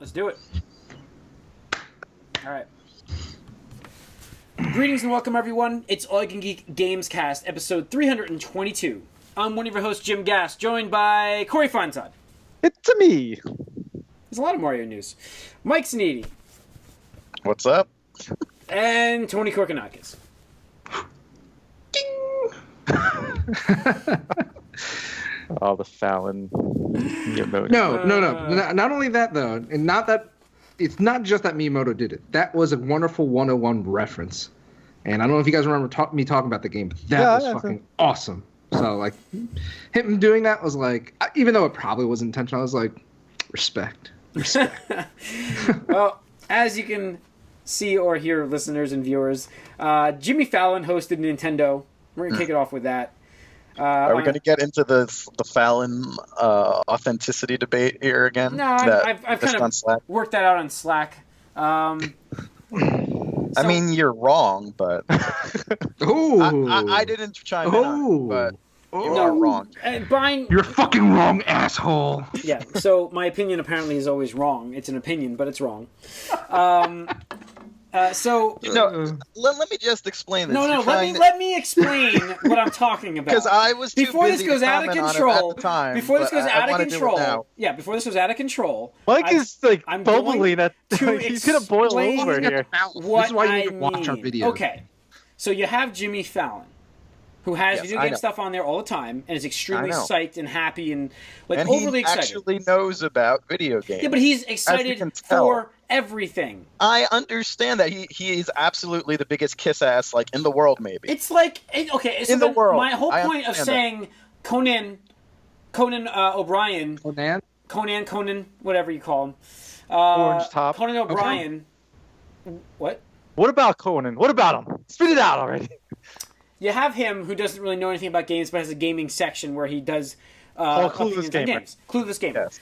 Let's do it. All right. Greetings and welcome, everyone. It's All You Can Geek Gamescast, episode 322. I'm one of your hosts, Jim Gass, joined by Corey Fonsod. It's me. There's a lot of Mario news. Mike Sneedy. What's up? And Tony Korkanakis. Oh, the Fallon Miyamoto. No. Not only that, though, and not that it's not just that Miyamoto did it. That was a wonderful 101 reference. And I don't know if you guys remember me talking about the game, but that was fucking awesome. So, like, him doing that was like, even though it probably wasn't intentional, I was like, respect. Well, as you can see or hear, listeners and viewers, Jimmy Fallon hosted Nintendo. We're going to kick it off with that. Are we going to get into the Fallon authenticity debate here again? No, I've kind of worked that out on Slack. I mean, you're wrong, but I didn't chime in on it, but you are wrong. Brian, you're fucking wrong, asshole. Yeah, so my opinion apparently is always wrong. It's an opinion, but it's wrong. Let me just explain this. Let me explain what I'm talking about. Because I was too busy to comment on it at the time. Before this goes out of control. Yeah, before this goes out of control. Mike is like bubbling that he's gonna boil over here. This is why you need to watch our video. Okay, so you have Jimmy Fallon, who has video game stuff on there all the time and is extremely psyched and happy and overly excited. He actually knows about video games. Yeah, but he's excited for everything. I understand that he is absolutely the biggest kiss ass in the world. Maybe it's in the world. My whole point of saying Conan O'Brien, Conan, whatever you call him, Orange top, Conan O'Brien. Okay. What? What about Conan? What about him? Spit it out already. You have him who doesn't really know anything about games, but has a gaming section where he does Clueless games. Clueless Gamer. Yes.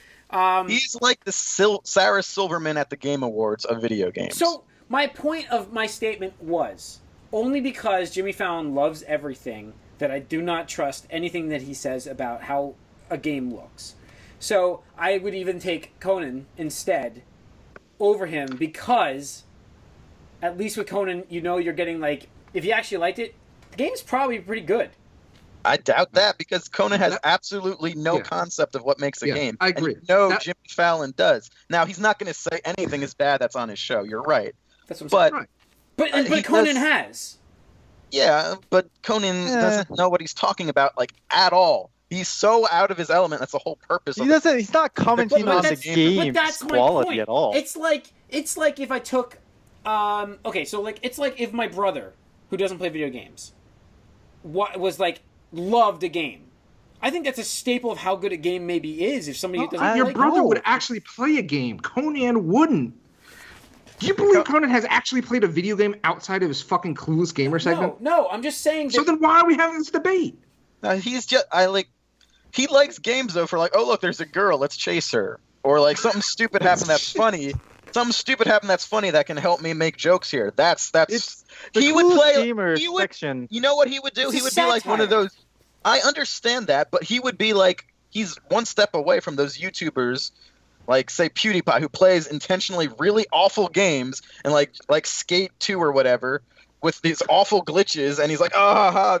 He's like the Sarah Silverman at the Game Awards of video games. So my point of my statement was only because Jimmy Fallon loves everything that I do not trust anything that he says about how a game looks. So I would even take Conan instead over him because at least with Conan, you're getting if you actually liked it, the game's probably pretty good. I doubt that because Conan has absolutely no concept of what makes a game. I agree. And Jimmy Fallon does. Now, he's not going to say anything is bad that's on his show. You're right. That's what I'm saying. But Conan has. Yeah, but Conan doesn't know what he's talking about at all. He's so out of his element. That's the whole purpose of it. He's not commenting on the game's quality at all. It's like if I took it's like if my brother, who doesn't play video games, loved a game. I think that's a staple of how good a game maybe is. If somebody doesn't, your brother would actually play a game. Conan wouldn't. Do you believe Conan has actually played a video game outside of his fucking Clueless Gamer segment? No, I'm just saying. So then why are we having this debate? He likes games though for oh look, there's a girl, let's chase her, or something stupid happened that's funny. Something stupid happened that's funny that can help me make jokes here. That's he would play. Section. You know what he would do? He would be like one of those. I understand that, but he would be he's one step away from those YouTubers, say PewDiePie, who plays intentionally really awful games and like Skate 2 or whatever with these awful glitches, and he's like,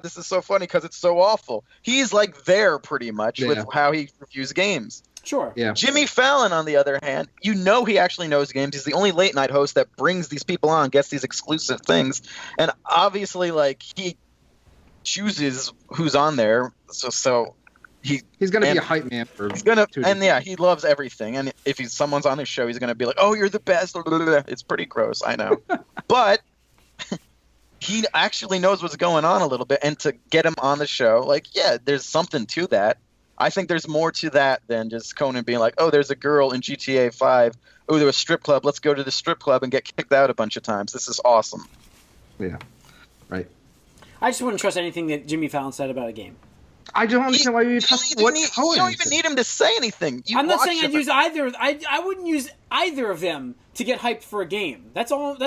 this is so funny because it's so awful. He's there pretty much with how he reviews games. Sure. Yeah. Jimmy Fallon, on the other hand, he actually knows games. He's the only late night host that brings these people on, gets these exclusive things, and obviously, he chooses who's on there. So he's gonna be a hype man for. He loves everything. And if someone's on his show, he's gonna be like, "Oh, you're the best." It's pretty gross, I know, but he actually knows what's going on a little bit, and to get him on the show, there's something to that. I think there's more to that than just Conan being like, oh, there's a girl in GTA 5. Oh, there was a strip club. Let's go to the strip club and get kicked out a bunch of times. This is awesome. Yeah. Right. I just wouldn't trust anything that Jimmy Fallon said about a game. I don't understand why you trust what You don't even need him to say anything. I'm not saying I'd use either. I wouldn't use either of them to get hyped for a game. That's all.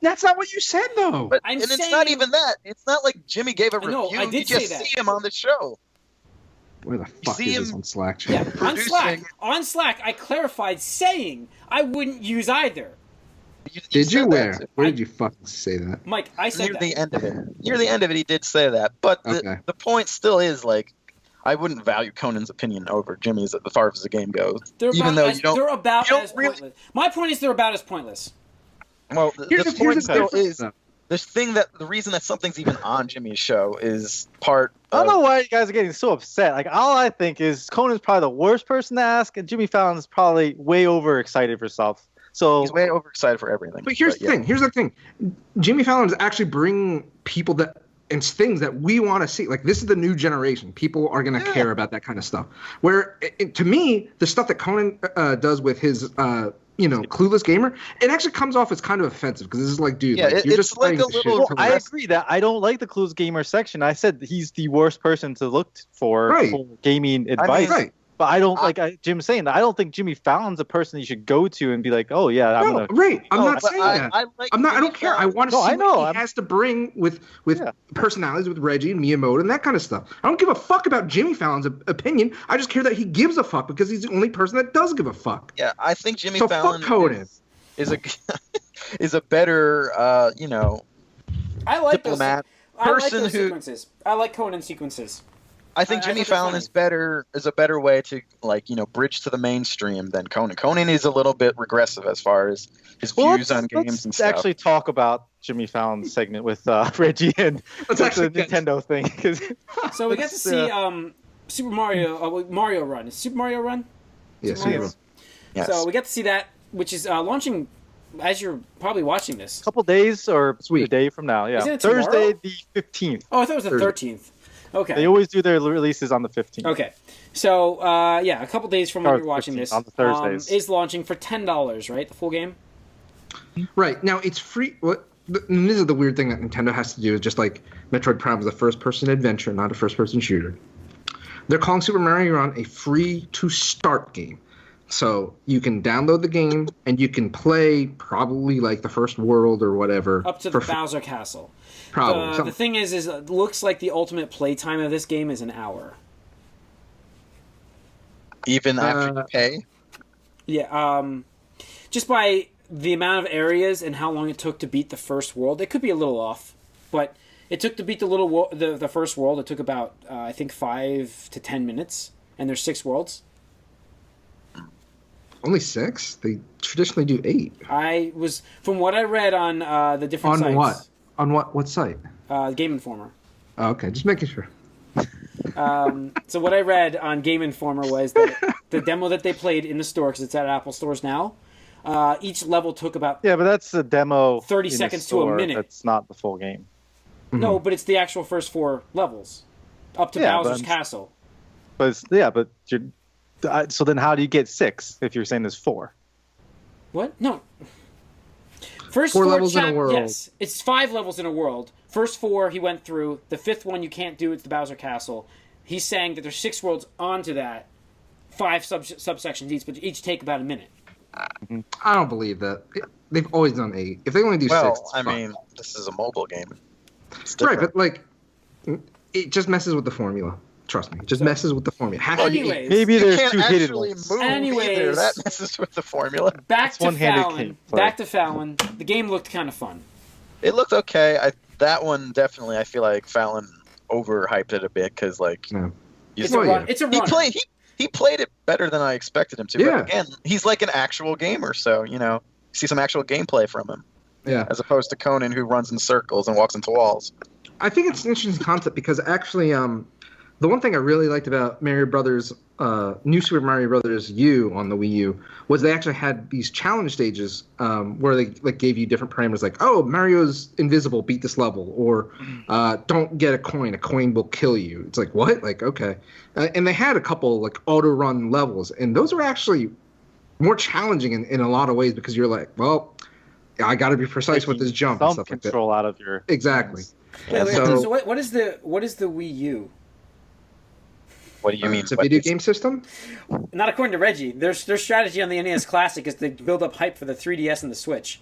That's not what you said, though. It's not even that. It's not like Jimmy gave a review. I did you just see him on the show. Where the fuck see is this him- on Slack? Yeah, on Producing- Slack, I clarified saying I wouldn't use either. Did you? said Where? that. Where did you fucking say that? Mike, I said Near that. the end of it. Near the end of it, he did say that. But Okay. the point still is, like, I wouldn't value Conan's opinion over Jimmy's as far as the game goes. They're even about though as, you don't. they're about you don't as really- pointless. My point is they're about as pointless. Well, Here's the the point still difference, is though. the reason that something's even on Jimmy's show is part. I don't of- know why you guys are getting so upset. Like, all I think is Conan's probably the worst person to ask, and Jimmy Fallon's probably way overexcited for stuff. So He's way overexcited for everything. But here's the thing. Here's the thing. Jimmy Fallon is actually bringing people that and things that we want to see. Like, this is the new generation. People are going to care about that kind of stuff. Where, to me, the stuff that Conan does with his, Clueless Gamer, it actually comes off as kind of offensive because this is like, dude, Yeah, like, you're it's just like playing a the shit little- for I the rest. agree that I don't like the Clues Gamer section. I said he's the worst person to look for Right. gaming advice. Right. But I don't Jim's saying that. I don't think Jimmy Fallon's a person you should go to and be like, oh yeah, I'm No, gonna. right. I'm No, not but saying that. I like I'm not. I Jimmy don't care. I Fallon. want to No, see I know. what he has to bring with Yeah. personalities, with Reggie and Miyamoto and that kind of stuff. I don't give a fuck about Jimmy Fallon's opinion. I just care that he gives a fuck because he's the only person that does give a fuck. Yeah, I think Jimmy So Fallon fuck Conan. is a is a better I like those. diplomat. I like person those who- sequences. I like Conan sequences. I think I Jimmy think they're Fallon funny. is a better way to, like, bridge to the mainstream than Conan. Conan is a little bit regressive as far as his views on games and stuff. Actually talk about Jimmy Fallon's segment with Reggie and Let's the actually get- Nintendo thing. 'Cause So we got to see Yeah. Super Mario Run. Is Super Mario Run? Yes. Mario. yes. Yes. So we got to see that, which is launching as you're probably watching this. couple days or Sweet. a day from now. Yeah, Isn't it Thursday tomorrow? the 15th. Oh, I thought it was the Thursday. 13th. Okay. They always do their releases on the 15th. Okay. So, a couple days from when Or you're watching 15th, this, on the Thursdays. is launching for $10, right? The full game? Right. Now it's free. And this is the weird thing that Nintendo has to do is just like Metroid Prime is a first-person adventure, not a first-person shooter. They're calling Super Mario Run a free-to-start game. So you can download the game and you can play probably like the first world or whatever. Up to the for free. Bowser Castle. Probably. The something. thing is it looks like the ultimate playtime of this game is an hour. Even after you pay. Yeah, just by the amount of areas and how long it took to beat the first world, it could be a little off, but it took to beat the first world. It took about I think 5 to 10 minutes, and there's 6 worlds. Only 6? They traditionally do 8. I was from what I read on the different On sites. what? On what site? Game Informer. Oh, okay, just making sure. So what I read on Game Informer was that the demo that they played in the store, because it's at Apple stores now, each level took about Yeah, but that's a demo. 30 in the seconds to a store. minute. That's not the full game. no, but it's the actual first 4 levels up to Yeah, Bowser's but- Castle. But so then how do you get 6 if you're saying there's 4? What? No. First 4 levels in a chap- world. Yes, it's 5 levels in a world. First 4 he went through. The 5th one you can't do. It's the Bowser Castle. He's saying that there's 6 worlds onto that, 5 subsections each, but each take about a minute. I don't believe that. They've always done 8. If they only do 6, Well, it's I fine. mean, this is a mobile game. It's Right, different. but like, it just messes with the formula. Trust me, it just messes with the formula. Has to be 8. Anyways, Maybe You there's can't 2 hidden actually ones. move Anyways. either. That messes with the formula. back It's to one-handed Fallon. gameplay. Back to Fallon. The game looked kind of fun. It looked okay. That one definitely, I feel like Fallon overhyped it a bit because, like, No. you It's saw- a Well, run. yeah. It's a he run. played he played it better than I expected him to. Yeah. But again, he's like an actual gamer, so you see some actual gameplay from him Yeah, as opposed to Conan, who runs in circles and walks into walls. I think it's an interesting concept because actually, the one thing I really liked about Mario Brothers, New Super Mario Brothers U on the Wii U, was they actually had these challenge stages where they like gave you different parameters, like, oh, Mario's invisible, beat this level, or don't get a coin will kill you. It's like, what? Like, okay, and they had a couple like auto run levels, and those were actually more challenging in a lot of ways because you're like, well, I got to be precise with this jump and Some stuff like that. control out of your. Exactly. Wait, So- so what is the Wii U? What do you mean? It's a What video is- game system. Not according to Reggie. Their strategy on the NES Classic is to build up hype for the 3DS and the Switch.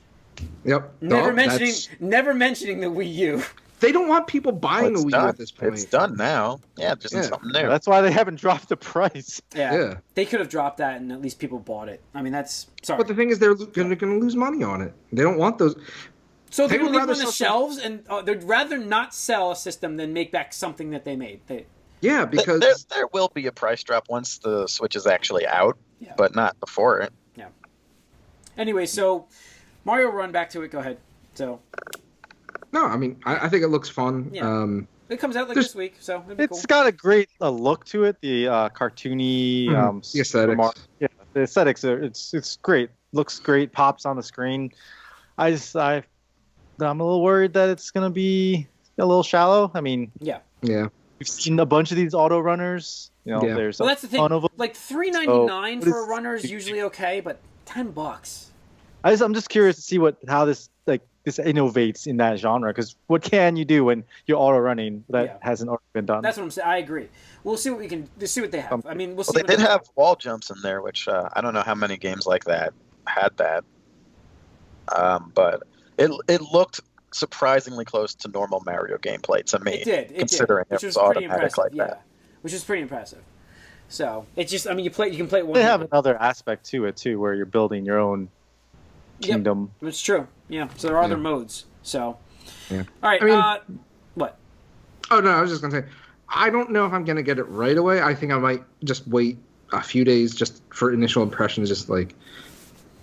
Yep. Never No, mentioning the Wii U. They don't want people buying a Wii U at this point. It's done now. Yeah, just something new. That's why they haven't dropped the price. Yeah. They could have dropped that and at least people bought it. I mean, that's... Sorry. But the thing is, they're going to lose money on it. They don't want those... So they're going to leave them on the shelves, and they'd rather not sell a system than make back something that they made. Yeah, because... There will be a price drop once the Switch is actually out, but not before it. Yeah. Anyway, so Mario Run, back to it. Go ahead. So... No, I mean, I think it looks fun. Yeah. It comes out this week, so it'd be cool. It's got a great look to it. The cartoony the aesthetics. The aesthetics are it's great. Looks great. Pops on the screen. I'm a little worried that it's gonna be a little shallow. I mean, yeah. We've seen a bunch of these auto runners. There's that's the thing. Like $3.99 for a runner is usually okay, but $10. I'm just curious to see how this innovates in that genre, because what can you do when you're auto running that hasn't already been done? That's what I'm saying. I agree. We'll see what we can see what they have. I mean, we'll see. They did have wall jumps in there, which I don't know how many games like that had that. But it looked surprisingly close to normal Mario gameplay to me. Considering it was automatic like that, which is pretty impressive. So it's just, I mean, you can play it one. They have another aspect to it too, where you're building your own kingdom. Yep. It's true. Yeah. So there are other modes. So. Yeah. All right. I mean, what? Oh no, I was just gonna say, I don't know if I'm gonna get it right away. I think I might just wait a few days just for initial impressions, just like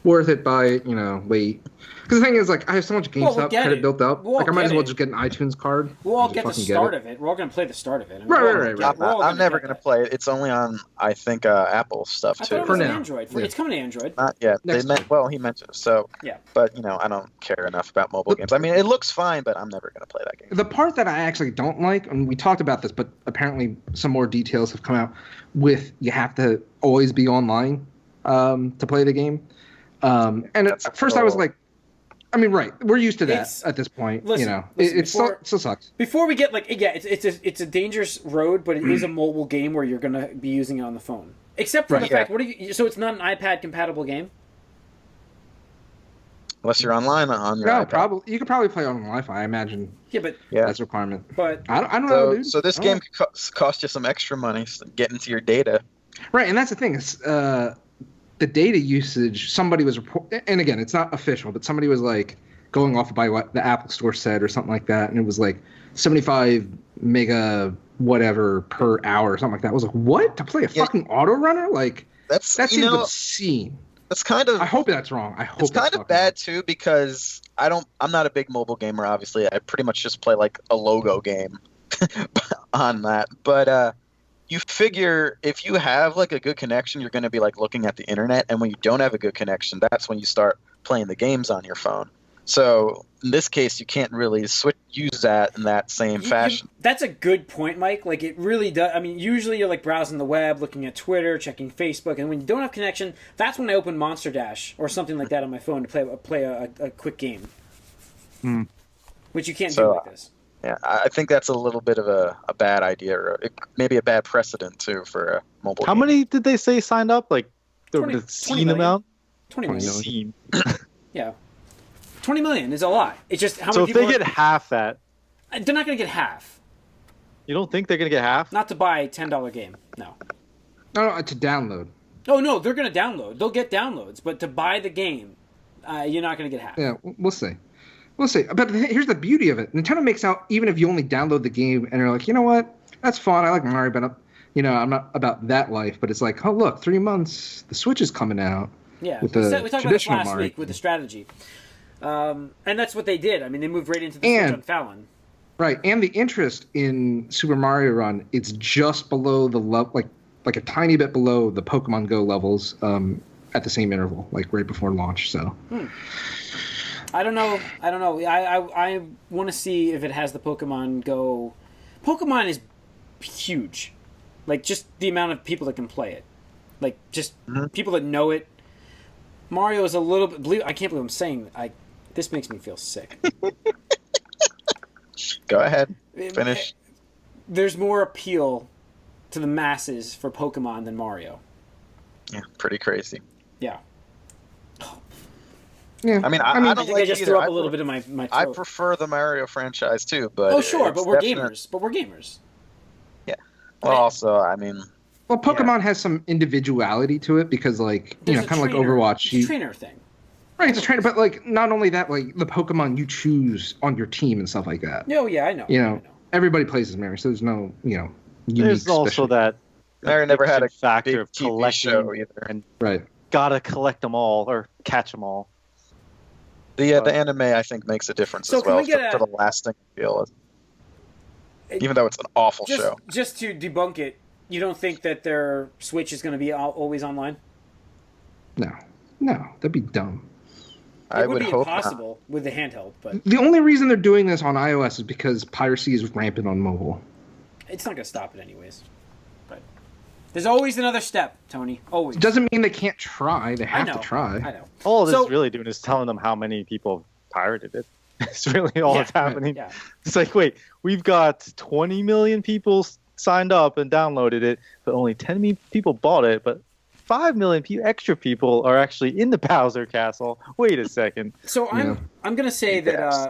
worth it, buy it, wait. Because the thing is, like, I have so much GameStop credit built up. I might as well just get an iTunes card. We'll all get the start of it. We're all going to play the start of it. Right. I'm never going to play it. It's only on, I think, Apple stuff, too. For now. Android. It's coming to Android. Not yet. He mentioned it. So, yeah. But, I don't care enough about mobile games. I mean, it looks fine, but I'm never going to play that game. The part that I actually don't like, and we talked about this, but apparently some more details have come out with you have to always be online to play the game. And at first I was like, I mean, right, we're used to that at this point. Listen, it still sucks. Before we get it's a dangerous road, but it is a mobile game where you're going to be using it on the phone. Except for the fact, so it's not an iPad compatible game? Unless you're online on your iPad. Probably. You could probably play on Wi-Fi, I imagine. Yeah, but that's a requirement. But I don't know, dude. So this game could cost you some extra money to get into your data. Right, and that's the thing is the data usage. Somebody was and again, it's not official, but somebody was like going off by what the Apple Store said or something like that, and it was like 75 mega whatever per hour or something like that. I was like, what? To play a fucking auto runner? Like that seems obscene. That's kind of. I hope that's wrong. I hope it's kind of bad too, because I'm not a big mobile gamer. Obviously, I pretty much just play like a logo game on that. But you figure if you have like a good connection, you're going to be like looking at the internet, and when you don't have a good connection, that's when you start playing the games on your phone. So in this case, you can't really use that in that same fashion. That's a good point, Mike. Like, it really does. I mean, usually you're like browsing the web, looking at Twitter, checking Facebook, and when you don't have connection, that's when I open Monster Dash or something like that on my phone to play a quick game, which you can't do like this. Yeah, I think that's a little bit of a bad idea, or maybe a bad precedent too for a mobile. How many did they say signed up? Like the 20 million. amount? 20 million. Yeah. 20 million is a lot. It's just how many people. So if they get half that, they're not going to get half. You don't think they're going to get half? Not to buy a $10 game. No. No, to download. Oh no, they're going to download. They'll get downloads, but to buy the game, you're not going to get half. Yeah, we'll see. We'll see. But here's the beauty of it. Nintendo makes out, even if you only download the game and you're like, you know what? That's fun. I like Mario, but I'm not about that life. But it's like, oh look, 3 months, the Switch is coming out. Yeah, with the we talked about this last week with the strategy. And that's what they did. I mean, they moved right into the Switch on Fallon. Right, and the interest in Super Mario Run, it's just below the level, like a tiny bit below the Pokemon Go levels at the same interval, like right before launch. So. I don't know. I want to see if it has the Pokemon Go. Pokemon is huge. Like, just the amount of people that can play it. Like, just people that know it. Mario is a little bit... I can't believe I'm saying... This makes me feel sick. Go ahead. Finish. There's more appeal to the masses for Pokemon than Mario. Yeah, pretty crazy. Yeah. Yeah. I mean, I don't think like I just either. threw up a little bit in my throat. I prefer the Mario franchise too, but oh, sure, but it's we're definite- gamers. But we're gamers. Yeah. Well, also, I mean, Well, Pokemon has some individuality to it because, like, There's a kind of like trainer- Overwatch. It's a trainer thing. Right, it's a trainer, but like not only that, like the Pokemon you choose on your team and stuff like that. Oh, yeah, I know. You I know, everybody plays as Mary, so there's no, unique There's also special- that Mario never had a addiction factor big of TV collecting show either. and Right. gotta collect them all or catch them all. The anime, I think, makes a difference So as can well we get for the lasting appeal. Even though it's an awful show. Just to debunk it, you don't think that their Switch is going to be always online? No, that'd be dumb. I It would be hope not. impossible with the handheld, but The only reason they're doing this on iOS is because piracy is rampant on mobile. it's not going to stop it anyways. But there's always another step, Tony. Always. It doesn't mean they can't try. They I have know. to try. I know. All this So- is really doing is telling them how many people pirated it. It's really all Yeah, that's happening. Yeah. It's like, wait, we've got 20 million people signed up and downloaded it, but only 10 people bought it, but 5 million extra people are actually in the Bowser Castle. Wait a second. So I'm gonna say that Yes.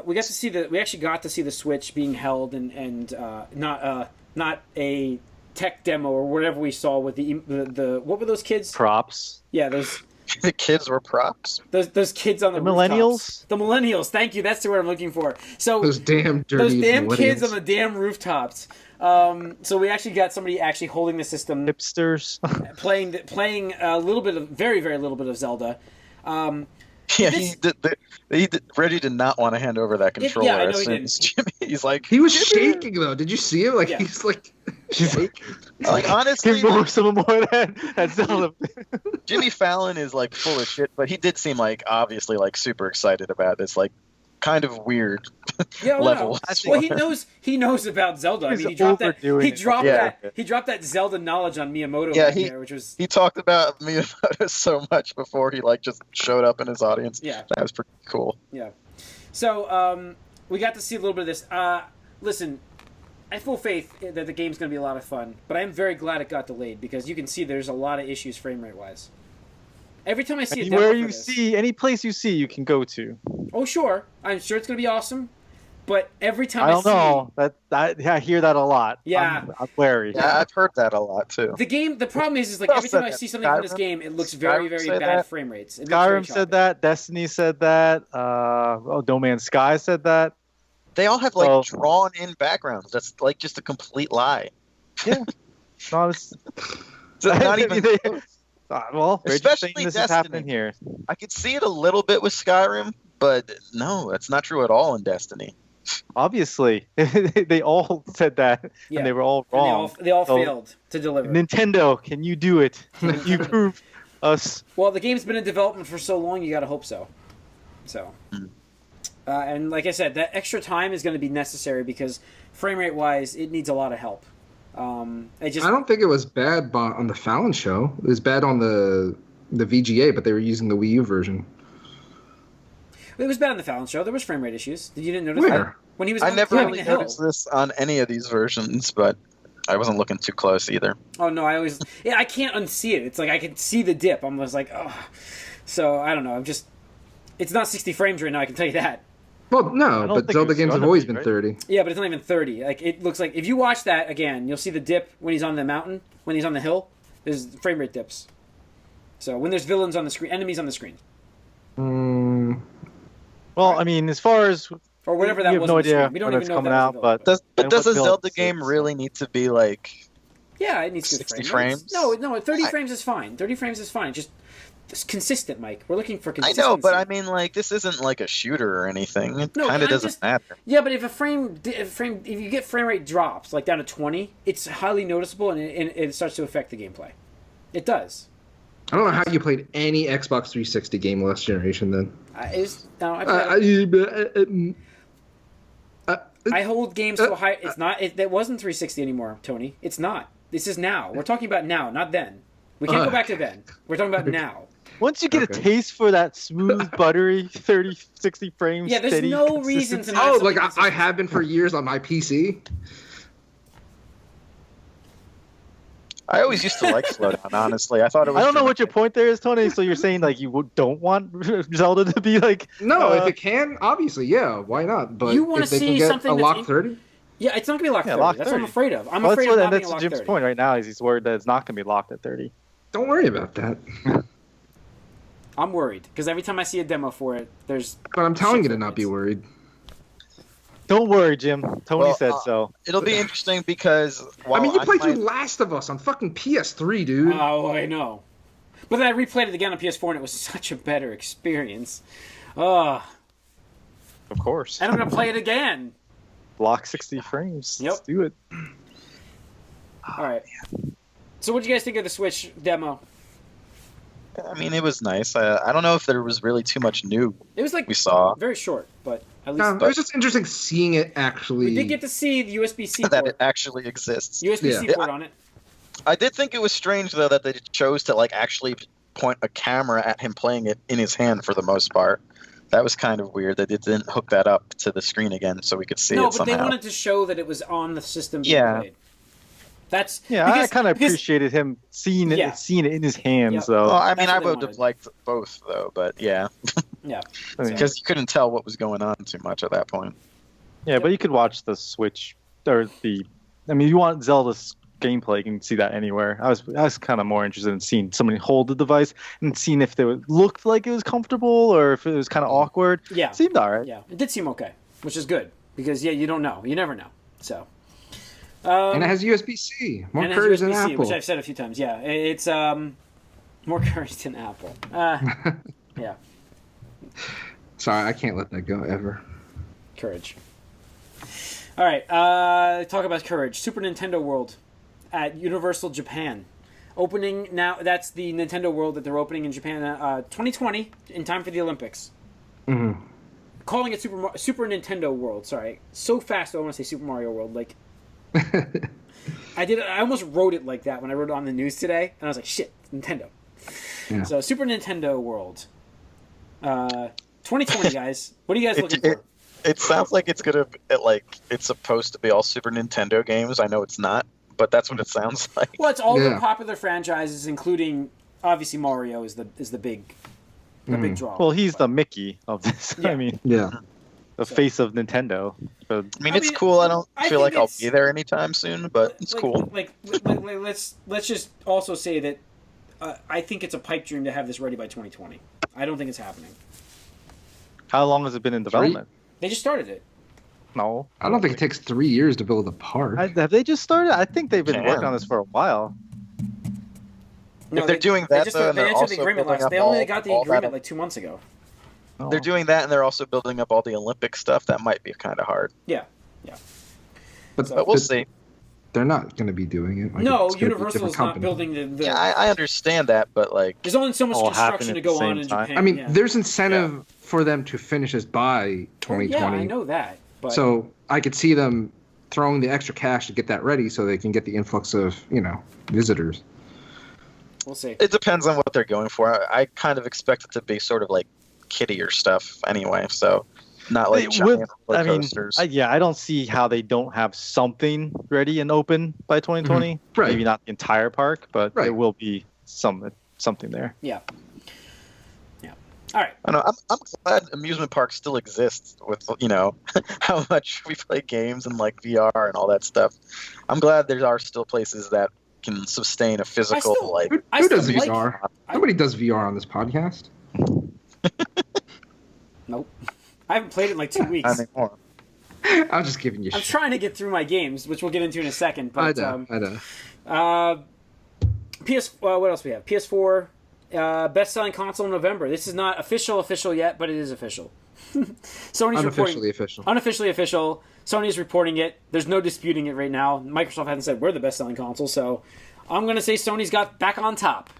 we actually got to see the Switch being held and not a tech demo or whatever we saw with the what were those kids? Props. Yeah, those The kids were props. those kids on the The rooftops. millennials? The millennials. Thank you. That's the word I'm looking for. So Those damn dirty kids millennials. on the damn rooftops. So we actually got somebody actually holding the system, Hipsters. playing a little bit of very little bit of Zelda. Yeah, This- Reggie did not want to hand over that controller. yeah, I know as he soon didn't. as Jimmy, he's like, He was "Jimmy!" shaking though. Did you see him? Like Yeah. he's like shaking. Like honestly, Give more some more of that Zelda. Jimmy Fallon is like full of shit, but he did seem like obviously like super excited about this like kind of weird Yeah, level. no. Well, he knows about Zelda. I He's mean, he dropped overdoing it. Yeah. he dropped that Zelda knowledge on Miyamoto Yeah, back there, which was He talked about Miyamoto so much before he like just showed up in his audience. Yeah. That was pretty cool. yeah. So we got to see a little bit of this. Listen, I have full faith that the game's going to be a lot of fun, but I am very glad it got delayed because you can see there's a lot of issues frame rate wise. Every time I see a demo Anywhere for you this, see, any place you see, you can go to. oh sure, I'm sure it's going to be awesome, but every time I don't see know. I hear that a lot. Yeah. I'm wary. Yeah, I've heard that a lot too. the problem is like Who else every time said I that? see something from this Skyrim? game, it looks Skyrim very say bad that? frame rates. It looks very Skyrim said choppy. that. Destiny said that. No Man's Sky said that. They all have like Oh. drawn in backgrounds. That's like just a complete lie. Yeah. No, it's It's not even. well, Reggie's Especially saying this Destiny. is happening here. I could see it a little bit with Skyrim, but no, that's not true at all in Destiny. Obviously, they all said that, Yeah. and they were all And wrong. they all So, failed to deliver. Nintendo, can you do it? Can you prove us? Well, the game's been in development for so long, you got to hope so. So, Mm. and like I said, that extra time is going to be necessary because frame rate wise, it needs a lot of help. I don't think it was bad on the Fallon show. It was bad on the VGA, but they were using the Wii U version. It was bad on the Fallon show. There was frame rate issues. You didn't notice Where? that when he was I never climbing really the hill. noticed this on any of these versions, but I wasn't looking too close either. Oh no, I can't unsee it. It's like I can see the dip. I'm just like, oh. So I don't know. It's not 60 frames right now. I can tell you that. Well, I no, don't but think Zelda it's games have gonna always be, been right? 30. Yeah, but it's not even 30. Like it looks like if you watch that again, you'll see the dip when he's on the mountain, when he's on the hill. There's frame rate dips. So when there's villains on the screen, enemies on the screen, Well, I mean, as far as or whatever we that have was. no on the idea screen. We don't when even it's know if coming that was out, a but villain. But does a what build Zelda it's game in. really need to be like Yeah, it needs good 60 frame rates. frames? No, 30 frames is fine. 30 frames is fine. Just it's consistent, Mike. We're looking for I consistency. know, but I mean, like, this isn't like a shooter or anything. It No, kind of I'm doesn't just- matter. Yeah, but if if you get frame rate drops like down to 20, it's highly noticeable and it starts to affect the gameplay. It does. I don't know how you played any Xbox 360 game last generation then. I hold games to a high. It's not. That wasn't 360 anymore, Tony. It's not. This is now. We're talking about now, not then. We can't go back to then. We're talking about now. once you get Okay. a taste for that smooth, buttery 30, 60 frames, Yeah, there's steady no reason to consistency. not- Oh, like I have been for years on my PC. I always used to like Slowdown. Honestly, I thought it was. I don't know what your point there is, Tony. So you're saying like you don't want Zelda to be like? No, if it can, obviously, yeah, why not? But You wanna if they see can get something a that's lock 30, yeah, it's not gonna be locked 30. lock That's what I'm 30. afraid of. I'm Well, afraid that's of what, not and being that's locked Jim's 30. point right now. Is he's worried that it's not going to be locked at 30. don't worry about that. I'm worried because every time I see a demo for it, there's. But I'm telling you shit to not be limits. worried. Don't worry, Jim. Tony said so. It'll be interesting because I mean, you played might- through Last of Us on fucking PS3, dude. Oh, I know. But then I replayed it again on PS4, and it was such a better experience. Oh, Of course. and I'm gonna play it again. Block 60 frames. Yep. Let's do it. All right. So, what do you guys think of the Switch demo? I mean, it was nice. I don't know if there was really too much new It was like we saw. very short, but at least No, it was just interesting seeing it actually. we did get to see the USB-C That it port. actually exists. USB-C Yeah. port on it. I did think it was strange though that they chose to like actually point a camera at him playing it in his hand for the most part. That was kind of weird that they didn't hook that up to the screen again so we could see No, it but they somehow. wanted to show that it was on the system being Yeah. played. That's Yeah, I kind of appreciated him seeing it, Yeah. seeing it in his hands, Yeah. though. Well, I mean, That's I what they would have wanted. liked both though, but yeah, Yeah. I mean, because you couldn't tell what was going on too much at that point. yeah, but you could watch the Switch or the. I mean, you want Zelda's gameplay, you can see that anywhere. I was kind of more interested in seeing somebody hold the device and seeing if it looked like it was comfortable or if it was kind of awkward. Yeah. Seemed alright. Yeah. It did seem okay, which is good because you don't know. You never know. So. And it has USB-C. More and it has courage than USB-C, Apple. which I've said a few times. Yeah, it's more courage than Apple. Yeah, Sorry, I can't let that go ever. courage. All right, talk about courage. Super Nintendo World at Universal Japan. Opening now, that's the Nintendo World that they're opening in Japan 2020 in time for the Olympics. Mm-hmm. Calling it Super Nintendo World, sorry. So fast I want to say Super Mario World. Like, I almost wrote it like that when I wrote it on the news today, and I was like, shit, Nintendo. Yeah. So Super Nintendo World. 2020, guys. What are you guys looking for? It sounds like it's it's supposed to be all Super Nintendo games. I know it's not, but that's what it sounds like. Well, it's all the Yeah. popular franchises, including obviously Mario is the big big draw. Well, he's the Mickey of this. Yeah. I mean, Yeah. the face of Nintendo. So, I mean, I it's mean, cool. I don't I feel think like I'll it's- be there anytime soon, but it's cool. Let's just also say that I think it's a pipe dream to have this ready by 2020. I don't think it's happening. how long has it been in development? They just started it. No. I don't think it takes 3 years to build a park. Have they just started? I think they've been Damn. working on this for a while. No, If they're doing that, just, though, and they they're entered also the agreement building last. up They only all- got the all agreement that- like 2 months ago. Oh. They're doing that, and they're also building up all the Olympic stuff. That might be kind of hard, Yeah. but So- but we'll but see. they're not going to be doing it. Like, No, it's gonna be a Universal different is not company. building the. Yeah, I understand that, but like, There's only so much All construction happen to at the go on same in time. Japan. I mean, yeah. there's incentive for them to finish this by 2020. Yeah, I know that. But So I could see them throwing the extra cash to get that ready so they can get the influx of, visitors. we'll see. it depends on what they're going for. I kind of expect it to be sort of like kiddier stuff anyway, so not like It giant would- roller I mean, coasters. I don't see how they don't have something ready and open by 2020. Right. Maybe not the entire park, but Right. there will be something there. Yeah. All right. I know. I'm glad amusement parks still exist with how much we play games and like VR and all that stuff. I'm glad there are still places that can sustain a physical still- like. Who, I who still does like- VR? Nobody does VR on this podcast. Nope. I haven't played it in like 2 weeks. Anymore. I'm just giving you I'm shit. trying to get through my games, which we'll get into in a second. I But know. what else we have? PS4 best-selling console in November. This is not official yet, but it is official. Sony's reporting Unofficially official. unofficially official. Sony's reporting it. There's no disputing it right now. Microsoft hasn't said we're the best-selling console, so I'm going to say Sony's got back on top.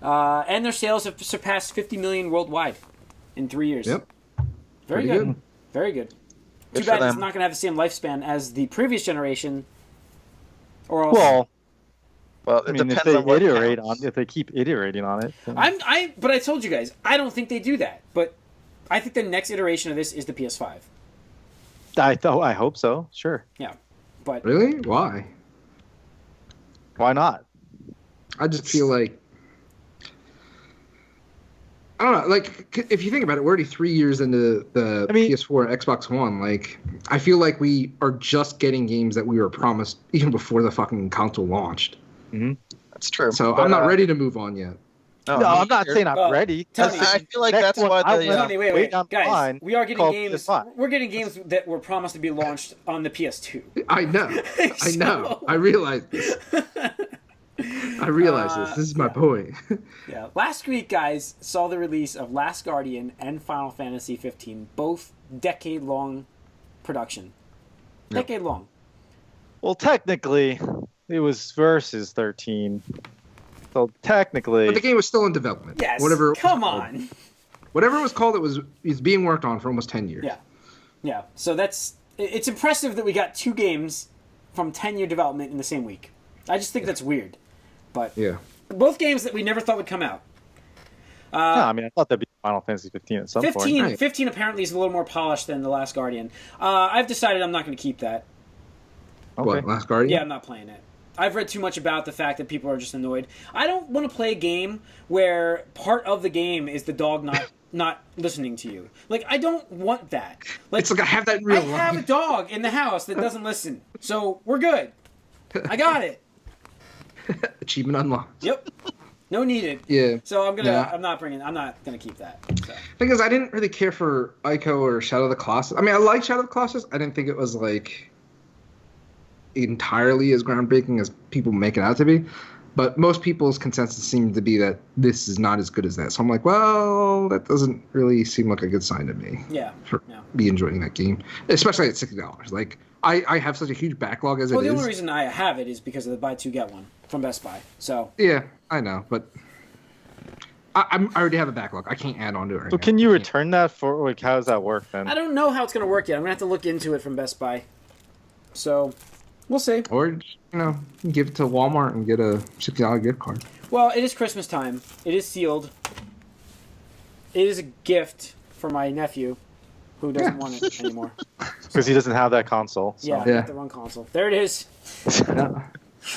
And their sales have surpassed 50 million worldwide in 3 years. Yep. Very Pretty good. good. Very good. Good Too for bad it's them. not going to have the same lifespan as the previous generation. Or else, Well, Well, I it mean, if depends they on what iterate counts. if they keep iterating on it, then- but I told you guys, I don't think they do that. But I think the next iteration of this is the PS5. I hope so. Sure. Yeah. But Really? Why? Why not? I just feel like I don't know. Like, if you think about it, we're already 3 years into the PS4 and Xbox One. Like, I feel like we are just getting games that we were promised even before the fucking console launched. Mm-hmm. That's true. So I'm not ready to move on yet. No, I'm not saying I'm ready. Tony, I feel like that's why Tony, wait, guys, we are getting games. PS5. We're getting games that were promised to be launched on the PS2. I know. I know. I realize this. I realize this. This is my point. Yeah. Last week, guys, saw the release of Last Guardian and Final Fantasy 15, both decade-long production. Decade-long. Well, technically, it was versus 13. So technically, but the game was still in development. Yes. Come on. Whatever it was called, it's being worked on for almost 10 years. Yeah. Yeah. So it's impressive that we got two games from 10-year development in the same week. I just think that's weird. But yeah, both games that we never thought would come out. no, I mean, I thought that'd be Final Fantasy 15 at some point. Right. 15 apparently is a little more polished than The Last Guardian. I've decided I'm not going to keep that. Okay. What, Last Guardian? Yeah, I'm not playing it. I've read too much about the fact that people are just annoyed. I don't want to play a game where part of the game is the dog not listening to you. Like, I don't want that. Like, it's like I have that in real life. I have a dog in the house that doesn't listen. So, we're good. I got it. Achievement unlocked. Yep. No needed. Yeah. So I'm not gonna keep that. So. Thing is, I didn't really care for Ico or Shadow of the Colossus. I mean, I like Shadow of the Colossus. I didn't think it was like entirely as groundbreaking as people make it out to be. But most people's consensus seemed to be that this is not as good as that. So I'm like, well, that doesn't really seem like a good sign to me. Yeah. For me enjoying that game, especially at $60. Like, I have such a huge backlog as it is. Well, the only reason I have it is because of the buy two get one from Best Buy. So. Yeah, I know, but I already have a backlog. I can't add on to it right So now. can you return that for, like, how does that work then? I don't know how it's gonna work yet. I'm gonna have to look into it from Best Buy. So. We'll see. Or, give it to Walmart and get a $60 gift card. Well, it is Christmas time. It is sealed. It is a gift for my nephew, who doesn't want it anymore. Because he doesn't have that console. So. Yeah, I got the wrong console. There it is.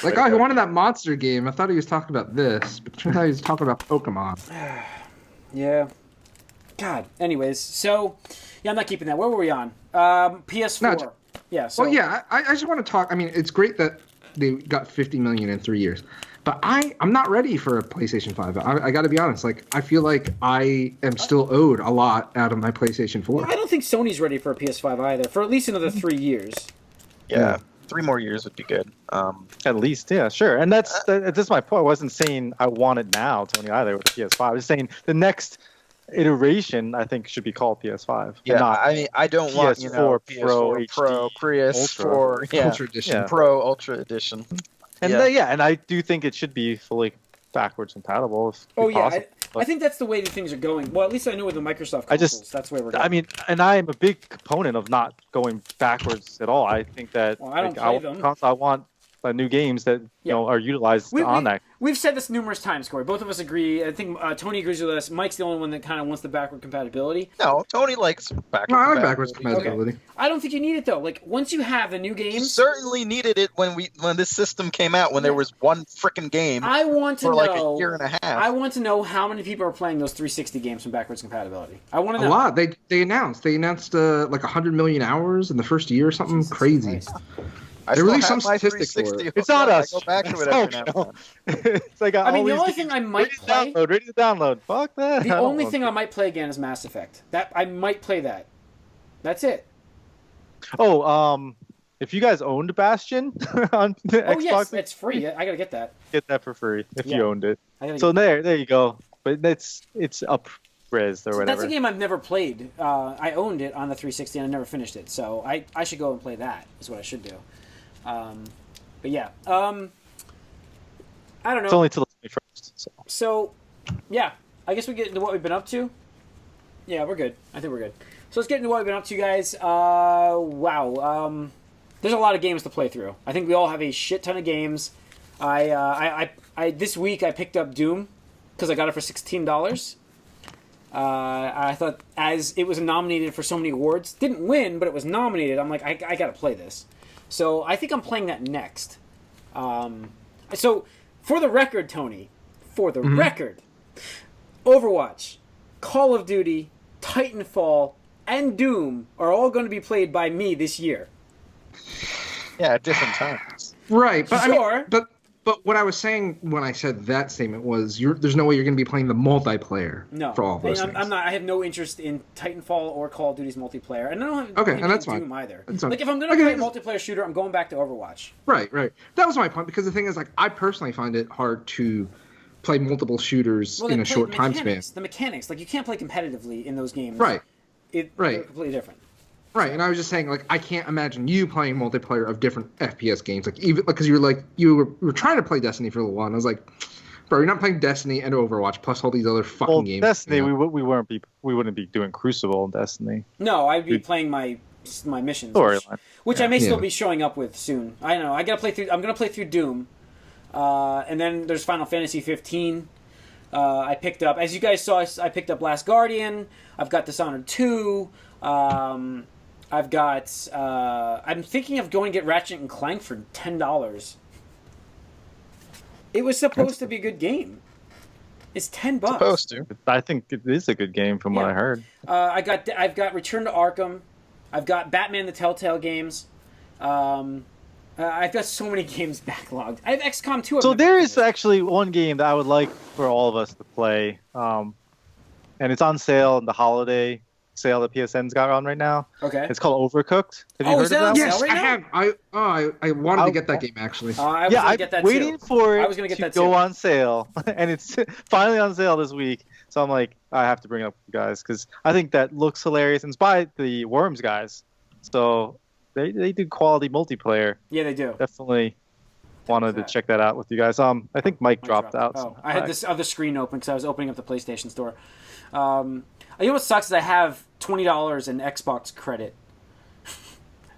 Like, he wanted that monster game. I thought he was talking about this, but turns out he was talking about Pokemon. Yeah. God. Anyways, so, yeah, I'm not keeping that. Where were we on? PS4. No, yeah. So. Well, yeah, I just want to talk. I mean, it's great that they got $50 million in 3 years, but I'm not ready for a PlayStation 5. I got to be honest. Like, I feel like I am still owed a lot out of my PlayStation 4. Well, I don't think Sony's ready for a PS5 either, for at least another 3 years. Yeah. 3 more years would be good. At least, yeah, sure. And that's my point. I wasn't saying I want it now, Tony, either with PS5. I was saying the next iteration, I think, should be called PS5. Yeah, I mean, I don't want PS4 Pro, PS4, Ultra Edition, Pro, Ultra Edition. And and I do think it should be fully backwards compatible. If possible. I think that's the way that things are going. Well, at least I know with the Microsoft consoles, that's where we're going. I mean, and I am a big proponent of not going backwards at all. I think that I don't play them. I want new games that are utilized on that. We've said this numerous times, Corey. Both of us agree. I think Tony agrees with us. Mike's the only one that kind of wants the backward compatibility. No, Tony likes backwards compatibility. Okay. I don't think you need it though. Like once you have the new games, you certainly needed it when this system came out. When there was one frickin' game. I want to for know, like a year and a half. I want to know how many people are playing those 360 games from backwards compatibility. I want to know. A lot. They announced like 100 million hours in the first year or something crazy. I there released some my statistics for it. It's not us. I go back to it every now and then. It's like I mean, the only thing I might play. Ready to download. Fuck that. The only thing I might play again is Mass Effect. That I might play that. That's it. Oh, if you guys owned Bastion on Xbox, yes, it's free. I gotta get that. Get that for free if you owned it. So there you go. But it's up res or whatever. That's a game I've never played. I owned it on the 360 and I never finished it. So I should go and play that. Is what I should do. But yeah, I don't know. It's only till the 21st. So, yeah, I guess we get into what we've been up to. Yeah, we're good. I think we're good. So let's get into what we've been up to, guys. Wow. There's a lot of games to play through. I think we all have a shit ton of games. I this week I picked up Doom because I got it for $16. I thought as it was nominated for so many awards, didn't win, but it was nominated. I'm like, I gotta play this. So I think I'm playing that next. So For the record, Tony, for the record, Overwatch, Call of Duty, Titanfall, and Doom are all going to be played by me this year. Yeah, at different times. Right, but Sure. But what I was saying when I said that statement was, there's no way you're going to be playing the multiplayer for all of those things. I'm not. I have no interest in Titanfall or Call of Duty's multiplayer, and I don't have Okay, and that's Doom fine. either. That's fine. Like if I'm going to play a multiplayer shooter, I'm going back to Overwatch. Right. That was my point, because the thing is, like, I personally find it hard to play multiple shooters in a short time span. The mechanics, like you can't play competitively in those games. Right. They're completely different. Right, and I was just saying, like, I can't imagine you playing multiplayer of different FPS games, like, even because you were trying to play Destiny for a little while, and I was like, bro, you're not playing Destiny and Overwatch plus all these other fucking games. Destiny, we wouldn't be doing Crucible in Destiny. No, I'd be playing my missions, which I may still be showing up with soon. I don't know. I'm gonna play through Doom, and then there's Final Fantasy 15. I picked up, as you guys saw, I picked up Last Guardian. I've got Dishonored 2. I've got. I'm thinking of going to get Ratchet and Clank for $10. It was supposed to be a good game. It's $10. Supposed to. I think it is a good game from what I heard. I've got Return to Arkham. I've got Batman the Telltale games. I've got so many games backlogged. I have XCOM 2. So there is actually one game that I would like for all of us to play, and it's on sale in the holiday sale that PSN's got on right now. Okay. It's called Overcooked. Have you heard of that? Yes, right I now? have. I wanted to get that game, actually. I was gonna get that waiting too. for I it was gonna get to that go too. on sale, and it's finally on sale this week. So I'm like, I have to bring it up with you guys because I think that looks hilarious. And it's by the Worms guys, so they do quality multiplayer. Yeah, they do. Definitely wanted to check that out with you guys. I think Mike dropped out. Oh, I had this other screen open because I was opening up the PlayStation Store. You know what sucks is I have $20 in Xbox credit,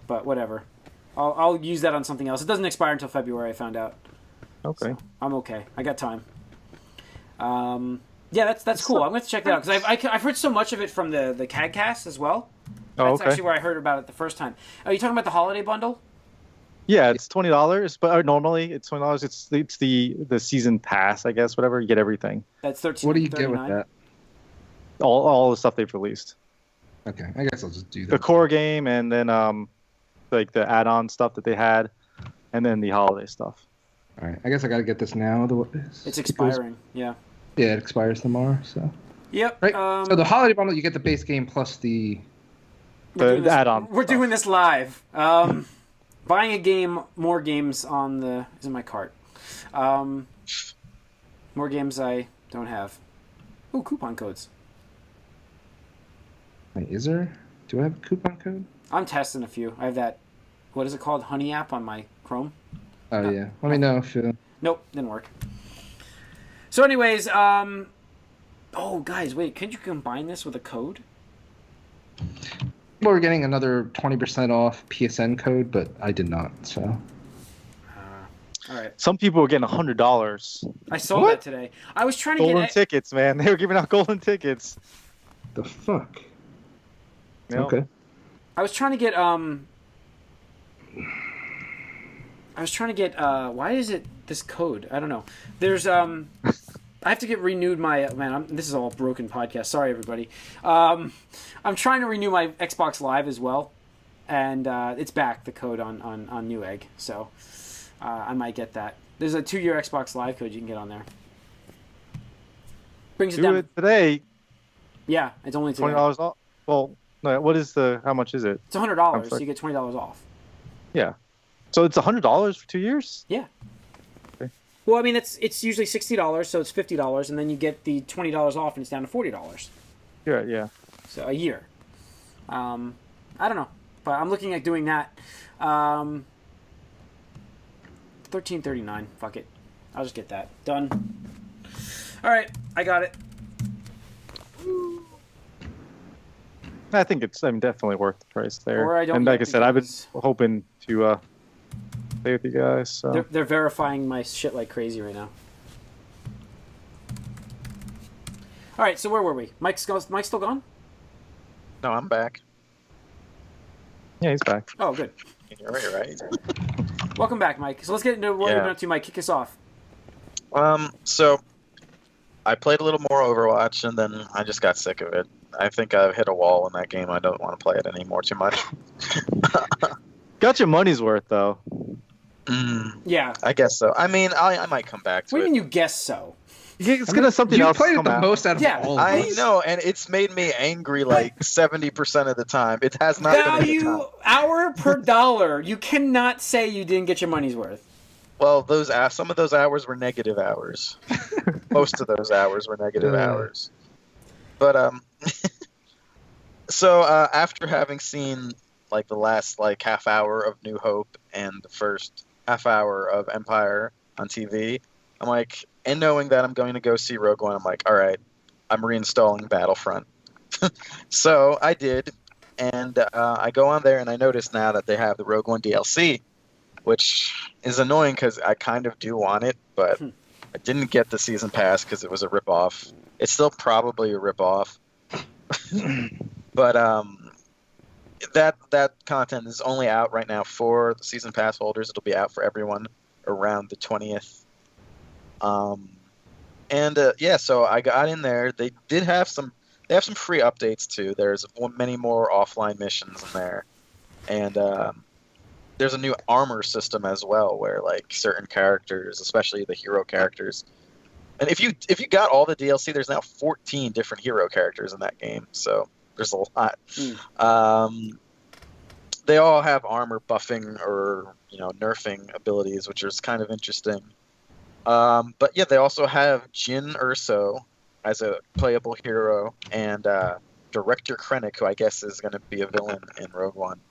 but whatever. I'll use that on something else. It doesn't expire until February. I found out. Okay. So I'm okay. I got time. Yeah, that's cool. I'm going to check that out because I've heard so much of it from the CADcast as well. That's actually where I heard about it the first time. Are you talking about the holiday bundle? Yeah, it's $20, but normally it's $20. It's the season pass, I guess. Whatever, you get everything. That's $13. What do you get with that? All the stuff they've released. Okay, I guess I'll just do that. The core game, and then like the add-on stuff that they had, and then the holiday stuff. All right, I guess I got to get this now. It's expiring. Yeah, it expires tomorrow. So. Yep. Right. So the holiday bundle, you get the base game plus the add-on. We're doing this live. Buying a game, more games is in my cart. More games I don't have. Ooh, coupon codes. Wait, is there? Do I have a coupon code? I'm testing a few. I have that. What is it called? Honey app on my Chrome. Oh yeah. Let me know if you. Nope, didn't work. So, anyways, oh guys, wait, could you combine this with a code? Well, we're getting another 20% off PSN code, but I did not. So. All right. Some people were getting $100. I saw that today. I was trying to golden tickets, man. They were giving out golden tickets. The fuck. Yep. Okay. I was trying to get why is it this code? I don't know. There's I have to get renewed my this is all a broken podcast. Sorry everybody. I'm trying to renew my Xbox Live as well, and it's back, the code on Newegg. So I might get that. There's a 2-year Xbox Live code you can get on there. Brings it down. Do it today. Yeah, it's only today. $20 off. Well, no, how much is it? It's $100, so you get $20 off. Yeah. So it's $100 for 2 years? Yeah. Okay. Well, I mean, it's usually $60, so it's $50, and then you get the $20 off, and it's down to $40. Yeah. So a year. I don't know, but I'm looking at doing that. $13.39. Fuck it. I'll just get that done. All right, I got it. I think it's definitely worth the price there. Or I don't and like I said, I've been because- hoping to play with you guys. So. They're verifying my shit like crazy right now. All right, so where were we? Mike's still gone? No, I'm back. Yeah, he's back. Oh, good. You're right. Welcome back, Mike. So let's get into what you've been up to, Mike. Kick us off. So I played a little more Overwatch, and then I just got sick of it. I think I've hit a wall in that game. I don't want to play it anymore too much. Got your money's worth though. Yeah. I guess so. I mean, I might come back to What do it. you mean you guess so? It's gonna something You else played it come the out. most out of all of I us. know, and it's made me angry like 70% of the time. It has not been a good time. Value hour per dollar. You cannot say you didn't get your money's worth. Well, some of those hours were negative hours. Most of those hours were negative hours. But so after having seen like the last like half hour of New Hope and the first half hour of Empire on TV, I'm like, and knowing that I'm going to go see Rogue One, I'm like, all right, I'm reinstalling Battlefront. So I did, and I go on there and I notice now that they have the Rogue One DLC, which is annoying because I kind of do want it, but I didn't get the season pass because it was a ripoff. It's still probably a ripoff, but that content is only out right now for the season pass holders. It'll be out for everyone around the 20th. So I got in there. They have some free updates too. There's many more offline missions in there, and there's a new armor system as well, where like certain characters, especially the hero characters, and if you got all the DLC, there's now 14 different hero characters in that game. So there's a lot. They all have armor buffing or nerfing abilities, which is kind of interesting. But yeah, they also have Jyn Erso as a playable hero, and Director Krennic, who I guess is going to be a villain in Rogue One,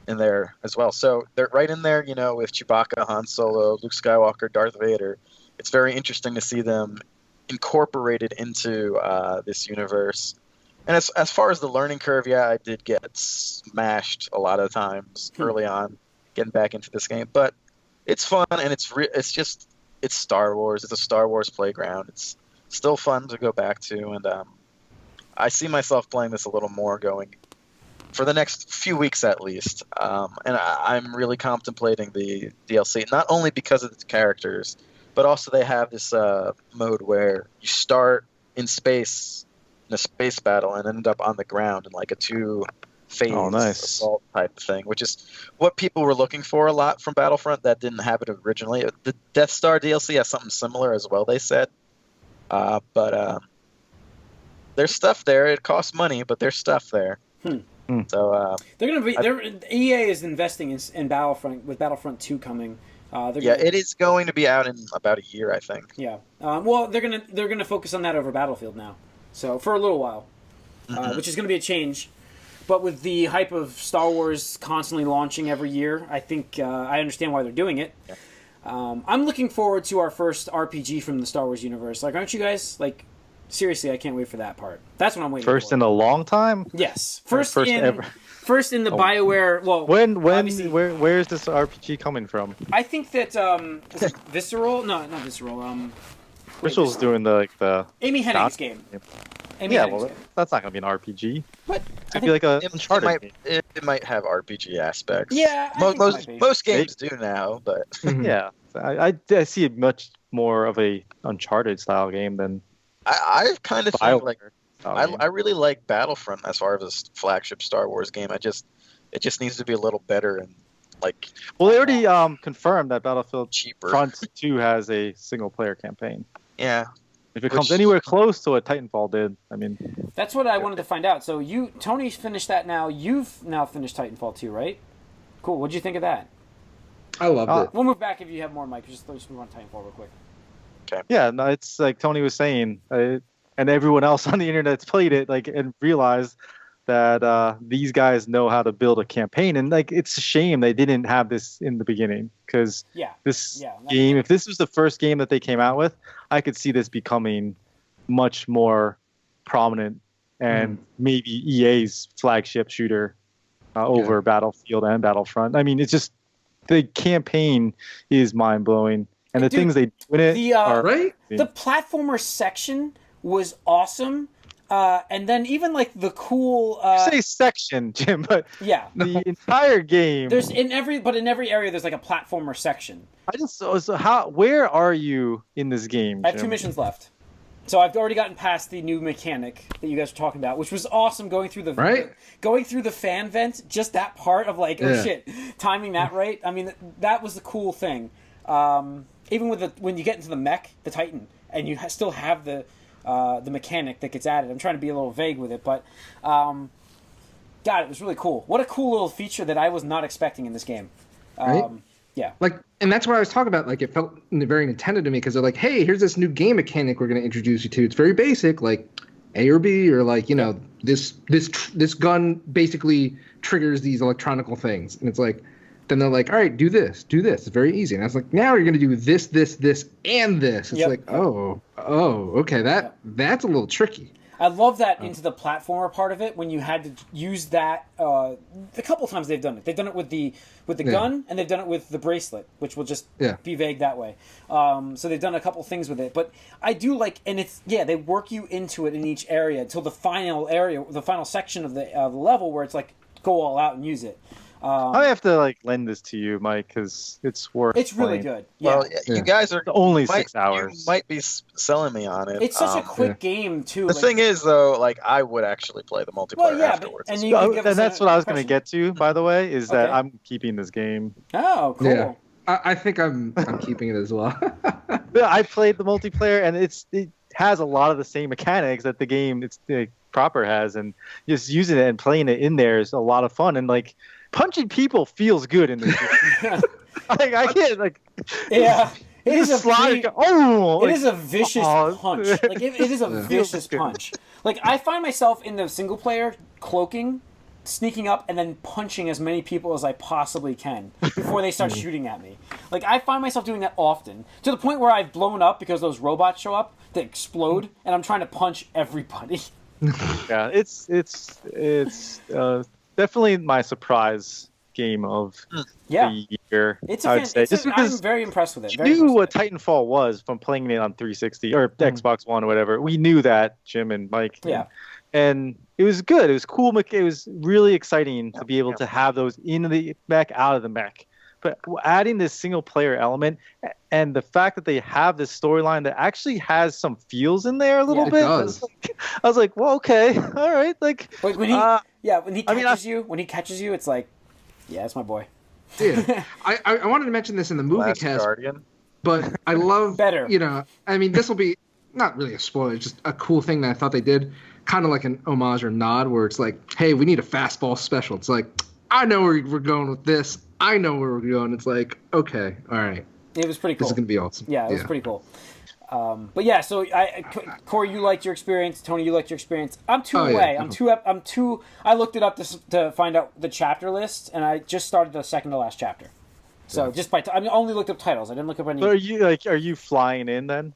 in there as well. So they're right in there, with Chewbacca, Han Solo, Luke Skywalker, Darth Vader. It's very interesting to see them incorporated into this universe. And as far as the learning curve, yeah, I did get smashed a lot of times early on getting back into this game, but it's fun, and it's Star Wars. It's a Star Wars playground. It's still fun to go back to, and I see myself playing this a little more going for the next few weeks at least. And I'm really contemplating the DLC, not only because of the characters, but also they have this mode where you start in space, in a space battle, and end up on the ground in like a 2-phase assault type of thing, which is what people were looking for a lot from Battlefront that didn't have it originally. The Death Star DLC has something similar as well, they said. But there's stuff there. It costs money, but there's stuff there. So they're going to be. EA is investing in Battlefront with Battlefront 2 coming. It is going to be out in about a year, I think. Yeah. Well, they're gonna focus on that over Battlefield now. So for a little while, which is going to be a change. But with the hype of Star Wars constantly launching every year, I think I understand why they're doing it. Yeah. I'm looking forward to our first RPG from the Star Wars universe. Like, aren't you guys? Like, seriously, I can't wait for that part. That's what I'm waiting for. First in a long time? Yes. First ever. First in the BioWare. Well, where's this RPG coming from? I think that is it Visceral? No, not Visceral. Visceral's doing the Amy Hennig's game. That's not gonna be an RPG. What? It's gonna be like a Uncharted game. It might have RPG aspects. Yeah, most games do now, but yeah, I see it much more of a Uncharted style game than I kind of think like I really like Battlefront as far as a flagship Star Wars game. It just needs to be a little better and like. Well, they already confirmed that Battlefield cheaper. Front 2 has a single player campaign. Yeah. If it comes anywhere close to what Titanfall did, I mean. That's what I wanted to find out. So Tony's finished that now. You've now finished Titanfall 2, right? Cool. What'd you think of that? I loved it. We'll move back if you have more, Mike. Just move on to Titanfall real quick. Okay. Yeah, no, it's like Tony was saying, and everyone else on the internet's played it, like, and realized that these guys know how to build a campaign, and like it's a shame they didn't have this in the beginning, because this game, if this was the first game that they came out with, I could see this becoming much more prominent and maybe EA's flagship shooter over Battlefield and Battlefront. I mean, it's just the campaign is mind blowing, and the things they do in it are right. The platformer section was awesome. And then even like the cool. You say section, Jim, but yeah, the entire game. there's in every area there's like a platformer section. Where are you in this game, Jim? I have 2 missions left. So I've already gotten past the new mechanic that you guys were talking about, which was awesome going through the fan vent, just that part of like, oh shit, timing that right. I mean, that was the cool thing. Even with when you get into the mech, the Titan, and you still have the mechanic that gets added. I'm trying to be a little vague with it, but God, it was really cool. What a cool little feature that I was not expecting in this game. Right? Yeah. Like, and that's what I was talking about. Like, it felt very Nintendo to me because they're like, hey, here's this new game mechanic we're going to introduce you to. It's very basic, like A or B, or like, you know, this gun basically triggers these electronical things. And it's like, then they're like, all right, do this. It's very easy. And I was like, now you're going to do this, and this. It's like, oh, okay, that's a little tricky. I love that into the platformer part of it when you had to use that. A couple times they've done it. They've done it with the gun, and they've done it with the bracelet, which will just be vague that way. So they've done a couple things with it. But I do like, and it's they work you into it in each area until the final section of the level where it's like go all out and use it. I have to like lend this to you, Mike, because it's worth. It's really good. Yeah. Well, you guys are only 6 hours. You might be selling me on it. It's such a quick game too. The thing is, though, like I would actually play the multiplayer afterwards. And that's what I was going to get to. By the way, is that I'm keeping this game. Oh, cool. Yeah. I think I'm keeping it as well. I played the multiplayer, and it has a lot of the same mechanics that the game proper has, and just using it and playing it in there is a lot of fun. And like punching people feels good in this game. I can't like. Yeah. It is a slide. It is a vicious punch. Like it is a vicious punch. Like I find myself in the single player cloaking, sneaking up, and then punching as many people as I possibly can before they start shooting at me. Like I find myself doing that often to the point where I've blown up because those robots show up that explode, and I'm trying to punch everybody. Yeah, it's definitely my surprise game of the year. I'm very impressed with it. We knew what Titanfall was from playing it on 360 or Xbox One or whatever. We knew that, Jim and Mike. Yeah. And it was good. It was cool. It was really exciting to be able to have those in the mech, out of the mech. But adding this single player element and the fact that they have this storyline that actually has some feels in there a little bit. I was like, well, okay, all right. Like when he catches you, it's like, yeah, it's my boy. Yeah, I wanted to mention this in the movie cast, Guardian. but I love better. You know, I mean, this will be not really a spoiler, it's just a cool thing that I thought they did, kind of like an homage or nod, where it's like, hey, we need a fastball special. It's like, I know where we're going with this. I know where we're going. It's like, okay, all right. It was pretty cool. This is gonna be awesome. Yeah, it was pretty cool. But yeah, so Corey, you liked your experience. Tony, you liked your experience. I'm two away. Yeah. I'm two. I looked it up to find out the chapter list, and I just started the second to last chapter. So just by I only looked up titles. I didn't look up any. So are you flying in then?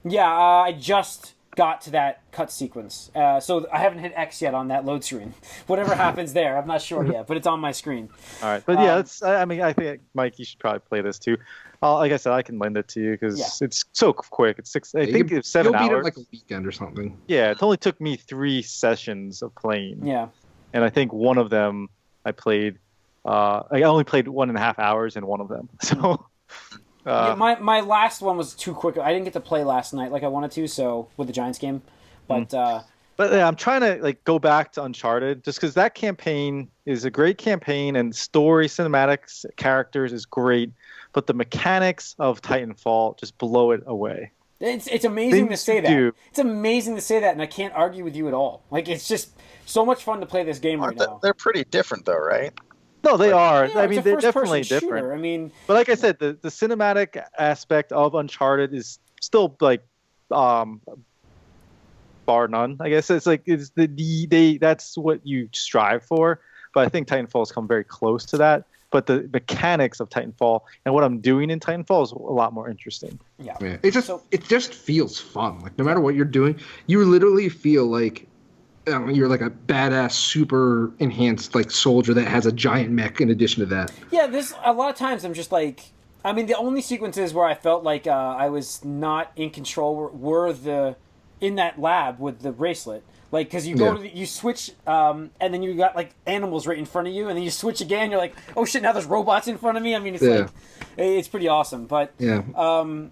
Yeah, I just got to that cut sequence. So I haven't hit X yet on that load screen. Whatever happens there, I'm not sure yet, but it's on my screen. All right, but yeah, I think Mike, you should probably play this too. Like I said, I can lend it to you because it's so quick. It's 6. I think it's 7 hours. You'll beat it like a weekend or something. Yeah, it only took me 3 sessions of playing. Yeah, and I think one of them I played. I only played 1.5 hours in one of them. So. My last one was too quick. I didn't get to play last night like I wanted to. So with the Giants game, but yeah, I'm trying to go back to Uncharted just because that campaign is a great campaign and story, cinematics, characters is great, but the mechanics of Titanfall just blow it away. It's amazing to say that. It's amazing to say that, and I can't argue with you at all. Like it's just so much fun to play this game right now. They're pretty different though, right? No, they are. Yeah, I mean, they're definitely shooter. different. I mean, but like I said, the cinematic aspect of Uncharted is still like, bar none. I guess it's like that's what you strive for. But I think Titanfall's come very close to that. But the mechanics of Titanfall and what I'm doing in Titanfall is a lot more interesting. Yeah. It just feels fun. Like no matter what you're doing, you literally feel like. You're like a badass, super enhanced like soldier that has a giant mech in addition to that. Yeah, there's a lot of times I'm just like, I mean, the only sequences where I felt like I was not in control were the in that lab with the bracelet. Like, because you go you switch, and then you got like animals right in front of you, and then you switch again. You're like, oh shit! Now there's robots in front of me. I mean, it's like, it's pretty awesome. But well,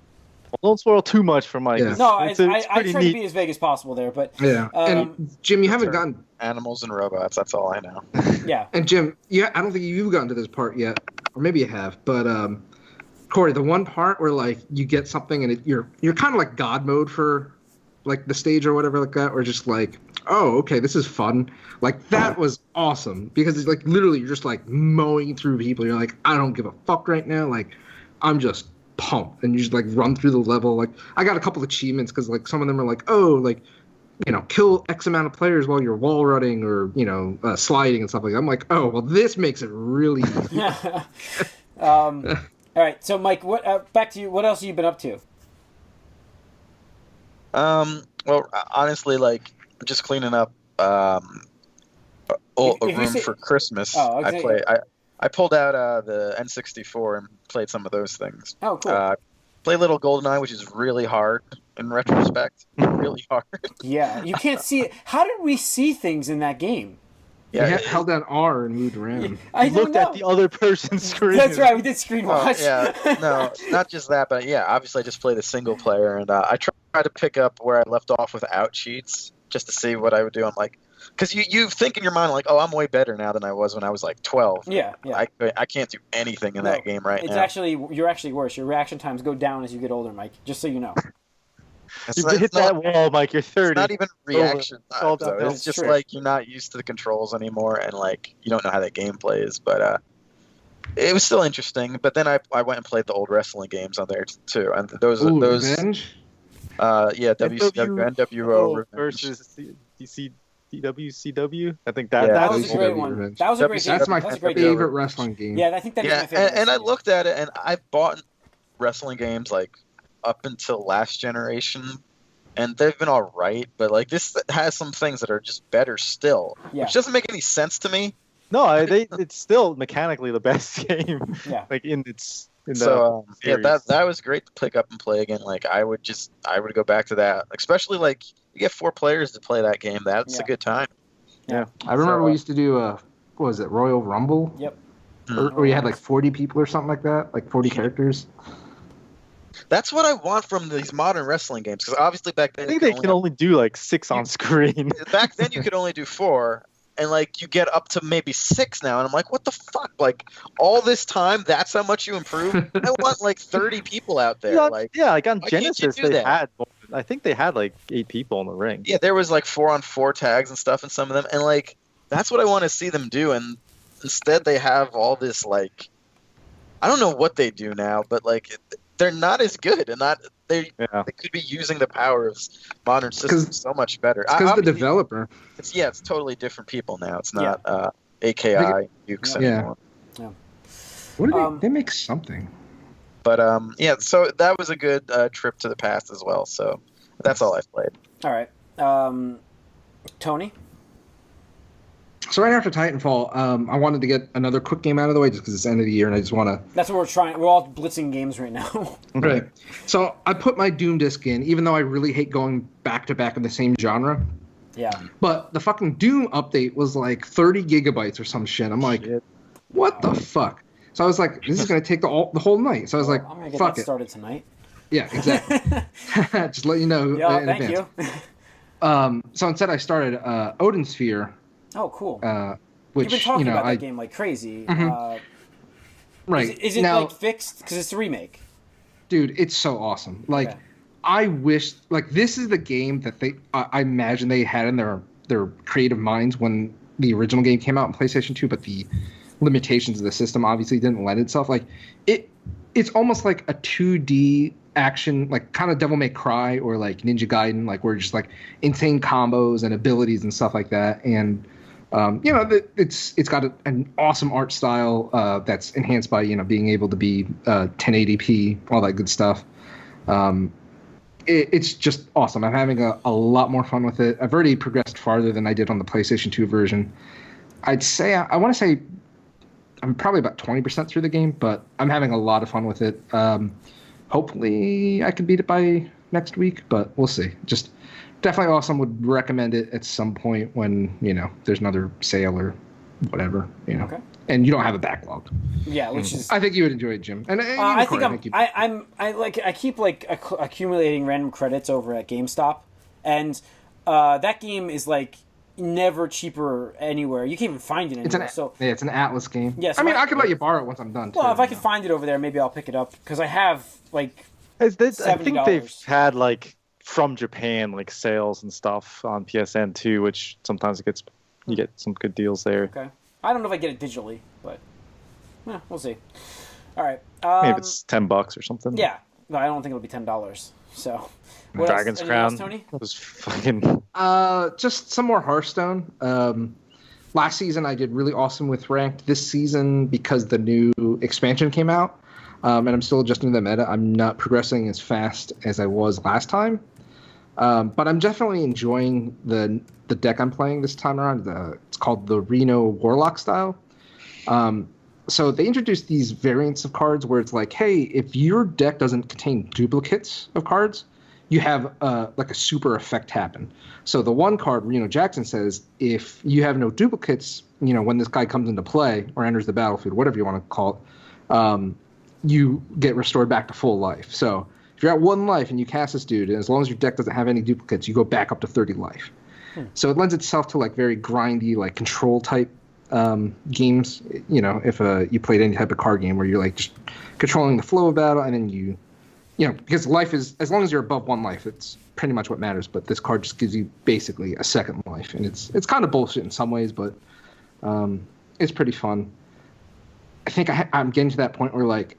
don't spoil too much for Mike. No, I try to be as vague as possible there. But and Jim, you haven't gotten animals and robots. That's all I know. Yeah. And Jim, I don't think you've gotten to this part yet, or maybe you have. But Corey, the one part where like you get something and you're kind of like God mode for like the stage or whatever like that, or just like, oh, okay, this is fun. Like that was awesome because it's like literally you're just like mowing through people. You're like, I don't give a fuck right now. Like I'm just pumped, and you just like run through the level. Like I got a couple of achievements because like some of them are like, oh, like kill X amount of players while you're wall running or sliding and stuff like that. I'm like, oh, well, this makes it really easy. All right, so Mike, what back to you. What else have you been up to? Well, honestly, like just cleaning up a room for Christmas. Oh, okay. I pulled out the N64 and played some of those things. Oh, cool. Play Little GoldenEye, which is really hard in retrospect. Really hard. Yeah, you can't see it. How did we see things in that game? Yeah, you held down R and moved around. I looked at the other person's screen. That's right. We did screen watch. No, not just that, but obviously I just played a single player, and I tried to pick up where I left off without cheats, just to see what I would do. I'm like, because you think in your mind like, oh, I'm way better now than I was when I was like 12. Yeah. I can't do anything in that game right now. You're actually worse. Your reaction times go down as you get older, Mike. Just so you know. You hit that wall, Mike. You're 30. It's not even reaction time, though. No, it's just like you're not used to the controls anymore, and like you don't know how that game plays. But it was still interesting. But then I went and played the old wrestling games on there too, and those Revenge? WCW, NWO versus WCW. I think that was was a great one. That was a great game. That's my favorite wrestling game. Yeah, I think that's my favorite. And I looked at it, and I bought wrestling games like up until last generation, and they've been all right, but like this has some things that are just better still, which doesn't make any sense to me. No, it's still mechanically the best game. Yeah, like that was great to pick up and play again. Like I would go back to that, especially like you get 4 players to play that game. That's a good time. Yeah, I remember we used to do what was it, Royal Rumble? Yep. Or you had like 40 people or something like that, like 40 characters. That's what I want from these modern wrestling games, because obviously back then I think they can only do like 6 on screen. Back then you could only do 4, and like you get up to maybe 6 now, and I'm like, what the fuck? Like all this time, that's how much you improve? I want like 30 people out there. Like on Genesis I think they had like 8 people in the ring. Yeah, there was like 4-on-4 tags and stuff in some of them, and like that's what I want to see them do, and instead they have all this like I don't know what they do now, but like they're not as good, and they could be using the power of modern systems so much better. Because the developer, it's totally different people now. It's not AKI Ukes anymore. Yeah. What do they make something? But so that was a good trip to the past as well. So that's all I've played. All right, Tony. So right after Titanfall, I wanted to get another quick game out of the way just because it's the end of the year and I just want to... That's what we're trying. We're all blitzing games right now. Right. So I put my Doom disc in, even though I really hate going back-to-back in the same genre. Yeah. But the fucking Doom update was like 30 gigabytes or some shit. I'm like, what the fuck? So I was like, this is going to take the whole night. So I was like, I'm going to fuck get that started tonight. Yeah, exactly. Just let you know in thank advance. You. So instead I started Odin Sphere. Oh, cool. Which, you've been talking about that game like crazy. Mm-hmm. Right. Is it now, like fixed? Because it's a remake. Dude, it's so awesome. Like, I wish, like, this is the game that I imagine they had in their creative minds when the original game came out on PlayStation 2, but the limitations of the system obviously didn't lend itself. Like, it's almost like a 2D action, like kind of Devil May Cry or like Ninja Gaiden, like where just like insane combos and abilities and stuff like that. And it's got an awesome art style that's enhanced by being able to be 1080p, all that good stuff. It's just awesome. I'm having a lot more fun with it. I've already progressed farther than I did on the PlayStation 2 version. I'd say I want to say I'm probably about 20% through the game, but I'm having a lot of fun with it. Hopefully I can beat it by next week, but we'll see. Just Definitely awesome. Would recommend it at some point when there's another sale or whatever. Okay. And you don't have a backlog. Yeah, which is. I think you would enjoy it, Jim. And I think I keep like accumulating random credits over at GameStop, and that game is like never cheaper anywhere. You can't even find it anywhere. It's an Atlas game. Yes, I mean, I could let you borrow it once I'm done. Well, if I can find it over there, maybe I'll pick it up because I have like. I think $70. they've had like from Japan like sales and stuff on PSN too, which sometimes you get some good deals there. Okay, I don't know if I get it digitally, but we'll see. All right, maybe it's $10 or something. Yeah, no, I don't think it'll be $10. So, Dragon's Crown else, Tony? was fucking. Just some more Hearthstone. Last season I did really awesome with ranked. This season, because the new expansion came out, and I'm still adjusting to the meta, I'm not progressing as fast as I was last time. But I'm definitely enjoying the deck I'm playing this time around. It's called the Reno Warlock style. So they introduced these variants of cards where it's like, hey, if your deck doesn't contain duplicates of cards, you have like a super effect happen. So the one card, Reno Jackson, says if you have no duplicates, when this guy comes into play or enters the battlefield, whatever you want to call it, you get restored back to full life. So if you're at 1 life and you cast this dude, and as long as your deck doesn't have any duplicates, you go back up to 30 life. So it lends itself to like very grindy, like control type games. If you played any type of card game where you're like just controlling the flow of battle, and then because life is, as long as you're above 1 life, it's pretty much what matters. But this card just gives you basically a second life, and it's kind of bullshit in some ways, but it's pretty fun. I think I'm getting to that point where like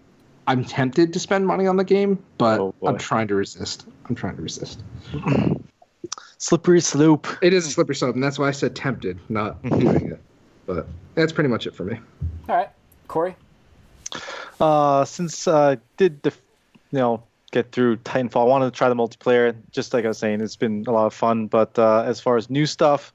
I'm tempted to spend money on the game, but I'm trying to resist. Slippery slope. It is a slippery slope, and that's why I said tempted, not doing it. But that's pretty much it for me. All right, Corey. Since I did get through Titanfall, I wanted to try the multiplayer. Just like I was saying, it's been a lot of fun. But as far as new stuff,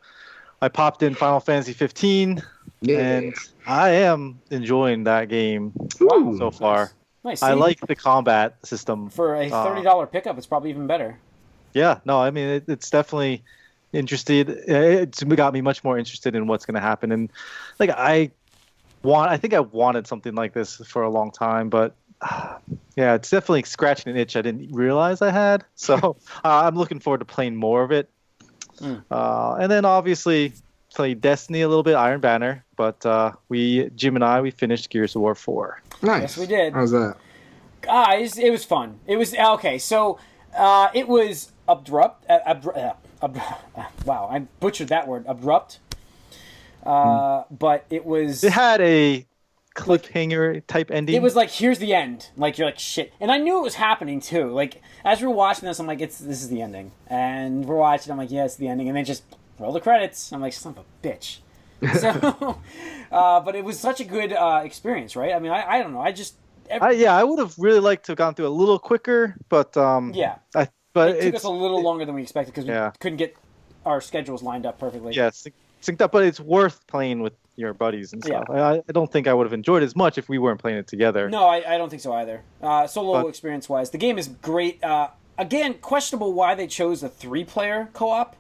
I popped in Final Fantasy 15, and I am enjoying that game so far. Nice. I like the combat system. For a $30 pickup, it's probably even better. Yeah, no, I mean it's definitely interested. It's got me much more interested in what's going to happen, and like I think I wanted something like this for a long time, but yeah, it's definitely scratching an itch I didn't realize I had. So I'm looking forward to playing more of it. And then obviously play Destiny a little bit, Iron Banner, but Jim and I finished Gears of War 4. Nice. Yes, we did. How's that? It was fun. It was okay. So it was abrupt. Wow, I butchered that word. Abrupt. But it was. It had a cliffhanger type ending. It was like, here's the end. Like you're like shit, and I knew it was happening too. Like as we were watching this, I'm like, this is the ending, and we're watching. I'm like, yeah, it's the ending, and then just roll the credits. I'm like, son of a bitch. So, but it was such a good experience, right? I mean, I don't know. I would have really liked to have gone through a little quicker, but but it took us a little longer than we expected because we couldn't get our schedules lined up perfectly. Yeah, synced up, but it's worth playing with your buddies and stuff. Yeah. I don't think I would have enjoyed it as much if we weren't playing it together. No, I don't think so either. Solo experience-wise, the game is great. Again, questionable why they chose a 3-player co-op.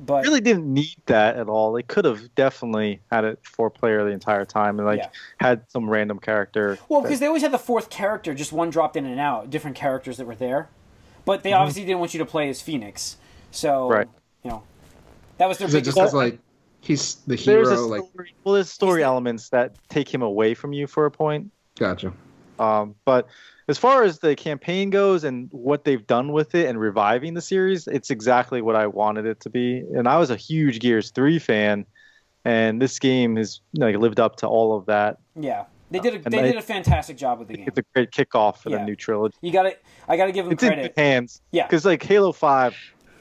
But really didn't need that at all. They could have definitely had it 4-player the entire time and had some random character. Well, because they always had the 4th character, just one dropped in and out, different characters that were there. But they obviously didn't want you to play as Phoenix. So, that was their biggest... Just because, like, he's the hero? There's story elements that take him away from you for a point. Gotcha. But as far as the campaign goes and what they've done with it and reviving the series, it's exactly what I wanted it to be. And I was a huge Gears 3 fan, and this game has lived up to all of that. Yeah, they did a fantastic job with the game. It's a great kickoff for the new trilogy. I got to give them credit. It's in good hands. Yeah, because Halo 5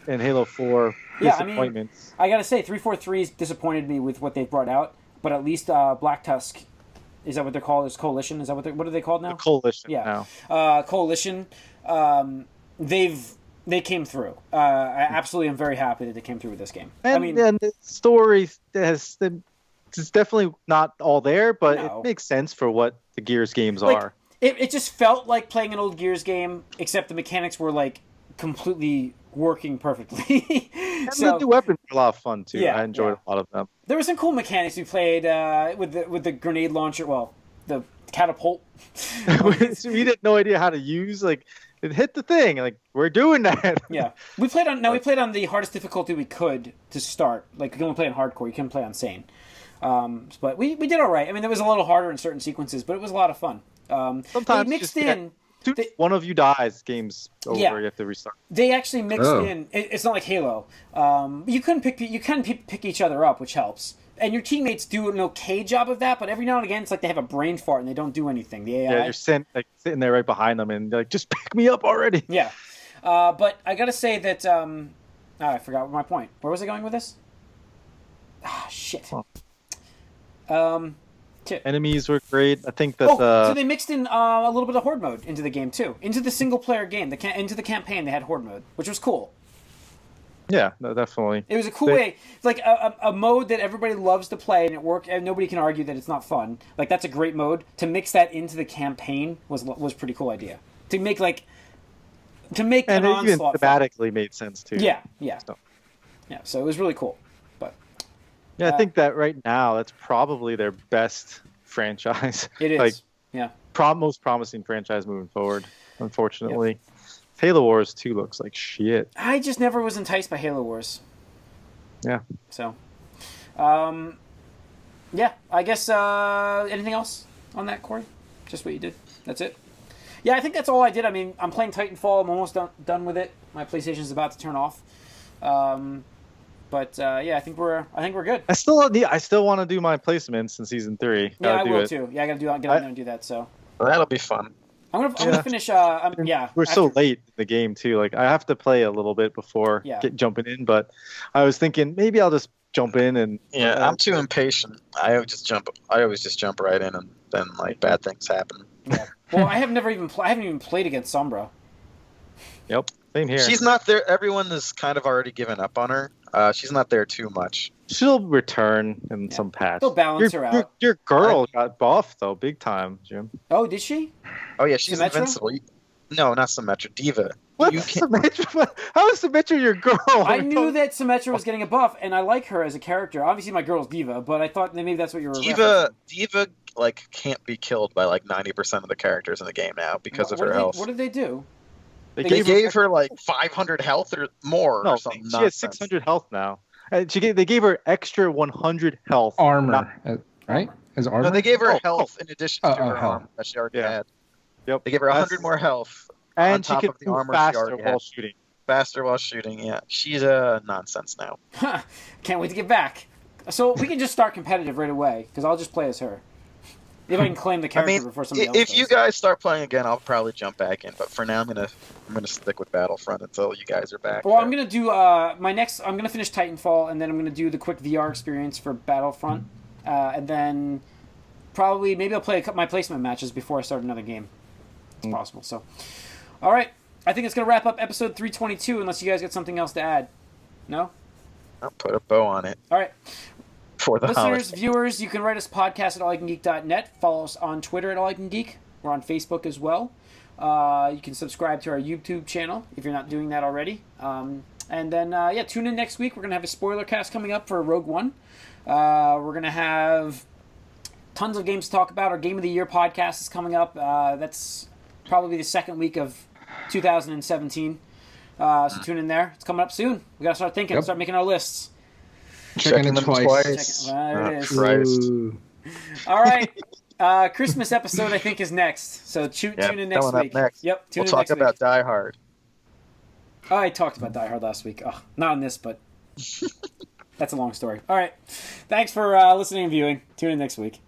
and Halo 4 disappointments. I got to say, 343 disappointed me with what they brought out, but at least Black Tusk. Is that what they're called? Is Coalition? Is that what are they called now? The Coalition. Yeah. Now. Coalition. They came through. I absolutely am very happy that they came through with this game. And the story it's definitely not all there, but it makes sense for what the Gears games are. It just felt like playing an old Gears game, except the mechanics were like completely working perfectly. And So the new weapons were a lot of fun too. Yeah, I enjoyed yeah. a lot of them. there were some cool mechanics we played with the grenade launcher. Well, the catapult. So we had no idea how to use it hit the thing. Like we're doing that. Yeah, we played on the hardest difficulty we could to start. Like you can only play on hardcore. You couldn't play on sane. But we did all right. I mean, it was a little harder in certain sequences, but it was a lot of fun. Sometimes they mixed in. One of you dies, game's over. Yeah. You have to restart. They actually mixed in. It's not like Halo. You can pick each other up, which helps. And your teammates do an okay job of that, but every now and again, it's like they have a brain fart and they don't do anything. The AI. Yeah, you're sitting there right behind them, and they're like, just pick me up already. Yeah. But I gotta say that I forgot my point. Where was I going with this? Shit. Enemies were great. I think that. So they mixed in a little bit of horde mode into the game too, into the single player game. Into the campaign, they had horde mode, which was cool. Yeah, no, definitely. It was a cool way. It's like a mode that everybody loves to play, and it worked, and nobody can argue that it's not fun. Like that's a great mode. To mix that into the campaign was a pretty cool idea. To make and an it even onslaught thematically made sense too. Yeah. So. Yeah, so it was really cool. But yeah, I think that right now that's probably their best franchise. it is. Yeah. Most promising franchise moving forward. Unfortunately, Halo Wars 2 looks like shit. I just never was enticed by Halo Wars. Yeah. So, yeah, I guess anything else on that, Corey? Just what you did. That's it. Yeah, I think that's all I did. I mean, I'm playing Titanfall. I'm almost done with it. My PlayStation's about to turn off. But yeah, I think we're good. I still want to do my placements in season 3. Yeah, I will too. Yeah, I gotta get on there and do that. So Well, that'll be fun. I'm gonna finish. Yeah, so late in the game too. Like I have to play a little bit before jumping in. But I was thinking maybe I'll just jump in and. Yeah, I'm too impatient. I always just jump right in, and then like bad things happen. Yeah. Well, I haven't even played against Sombra. Yep. Same here. She's not there. Everyone has kind of already given up on her. She's not there too much. She'll return in some patch. They'll balance her out. Your girl got buffed though, big time, Jim. Oh, did she? Oh yeah, she's Symmetra? invincible. No, not Symmetra. Diva. What? You can't... Symmetra? How is Symmetra your girl? I knew that Symmetra was getting a buff, and I like her as a character. Obviously, my girl's Diva, but I thought maybe that's what you were referencing. Diva, like can't be killed by like 90% of the characters in the game now because of her health. What did they do? They gave her like 500 health or more. No, or something. She has 600 health now. And they gave her extra 100 health. Armor, right? As armor? No, they gave her health in addition to her health armor that she already had. Yep. They gave her 100 more health and on top she of the can armor move she faster already while had. shooting. Faster while shooting, yeah. She's nonsense now. Can't wait to get back. So we can just start competitive right away, because I'll just play as her. If I can claim the character before somebody else if does. you guys start playing again, I'll probably jump back in. But for now, I'm gonna stick with Battlefront until you guys are back. Well, I'm gonna do I'm gonna finish Titanfall, and then I'm gonna do the quick VR experience for Battlefront, and then probably maybe I'll play my placement matches before I start another game. It's possible. So, all right, I think it's gonna wrap up episode 322. Unless you guys got something else to add. No. I'll put a bow on it. All right. For the listeners, holiday. Viewers, you can write us podcast at allicangeek.net. Follow us on Twitter at allicangeek. We're on Facebook as well. You can subscribe to our YouTube channel if you're not doing that already. And then, tune in next week. We're going to have a spoiler cast coming up for Rogue One. We're going to have tons of games to talk about. Our Game of the Year podcast is coming up. That's probably the second week of 2017. So tune in there. It's coming up soon. We got to start thinking, start making our lists. Checking them twice. There it is. Christ. All right. Christmas episode, I think, is next. So tune in next week. Next. Yep. We'll talk about Die Hard. Oh, I talked about Die Hard last week. Oh, not on this, but that's a long story. All right. Thanks for listening and viewing. Tune in next week.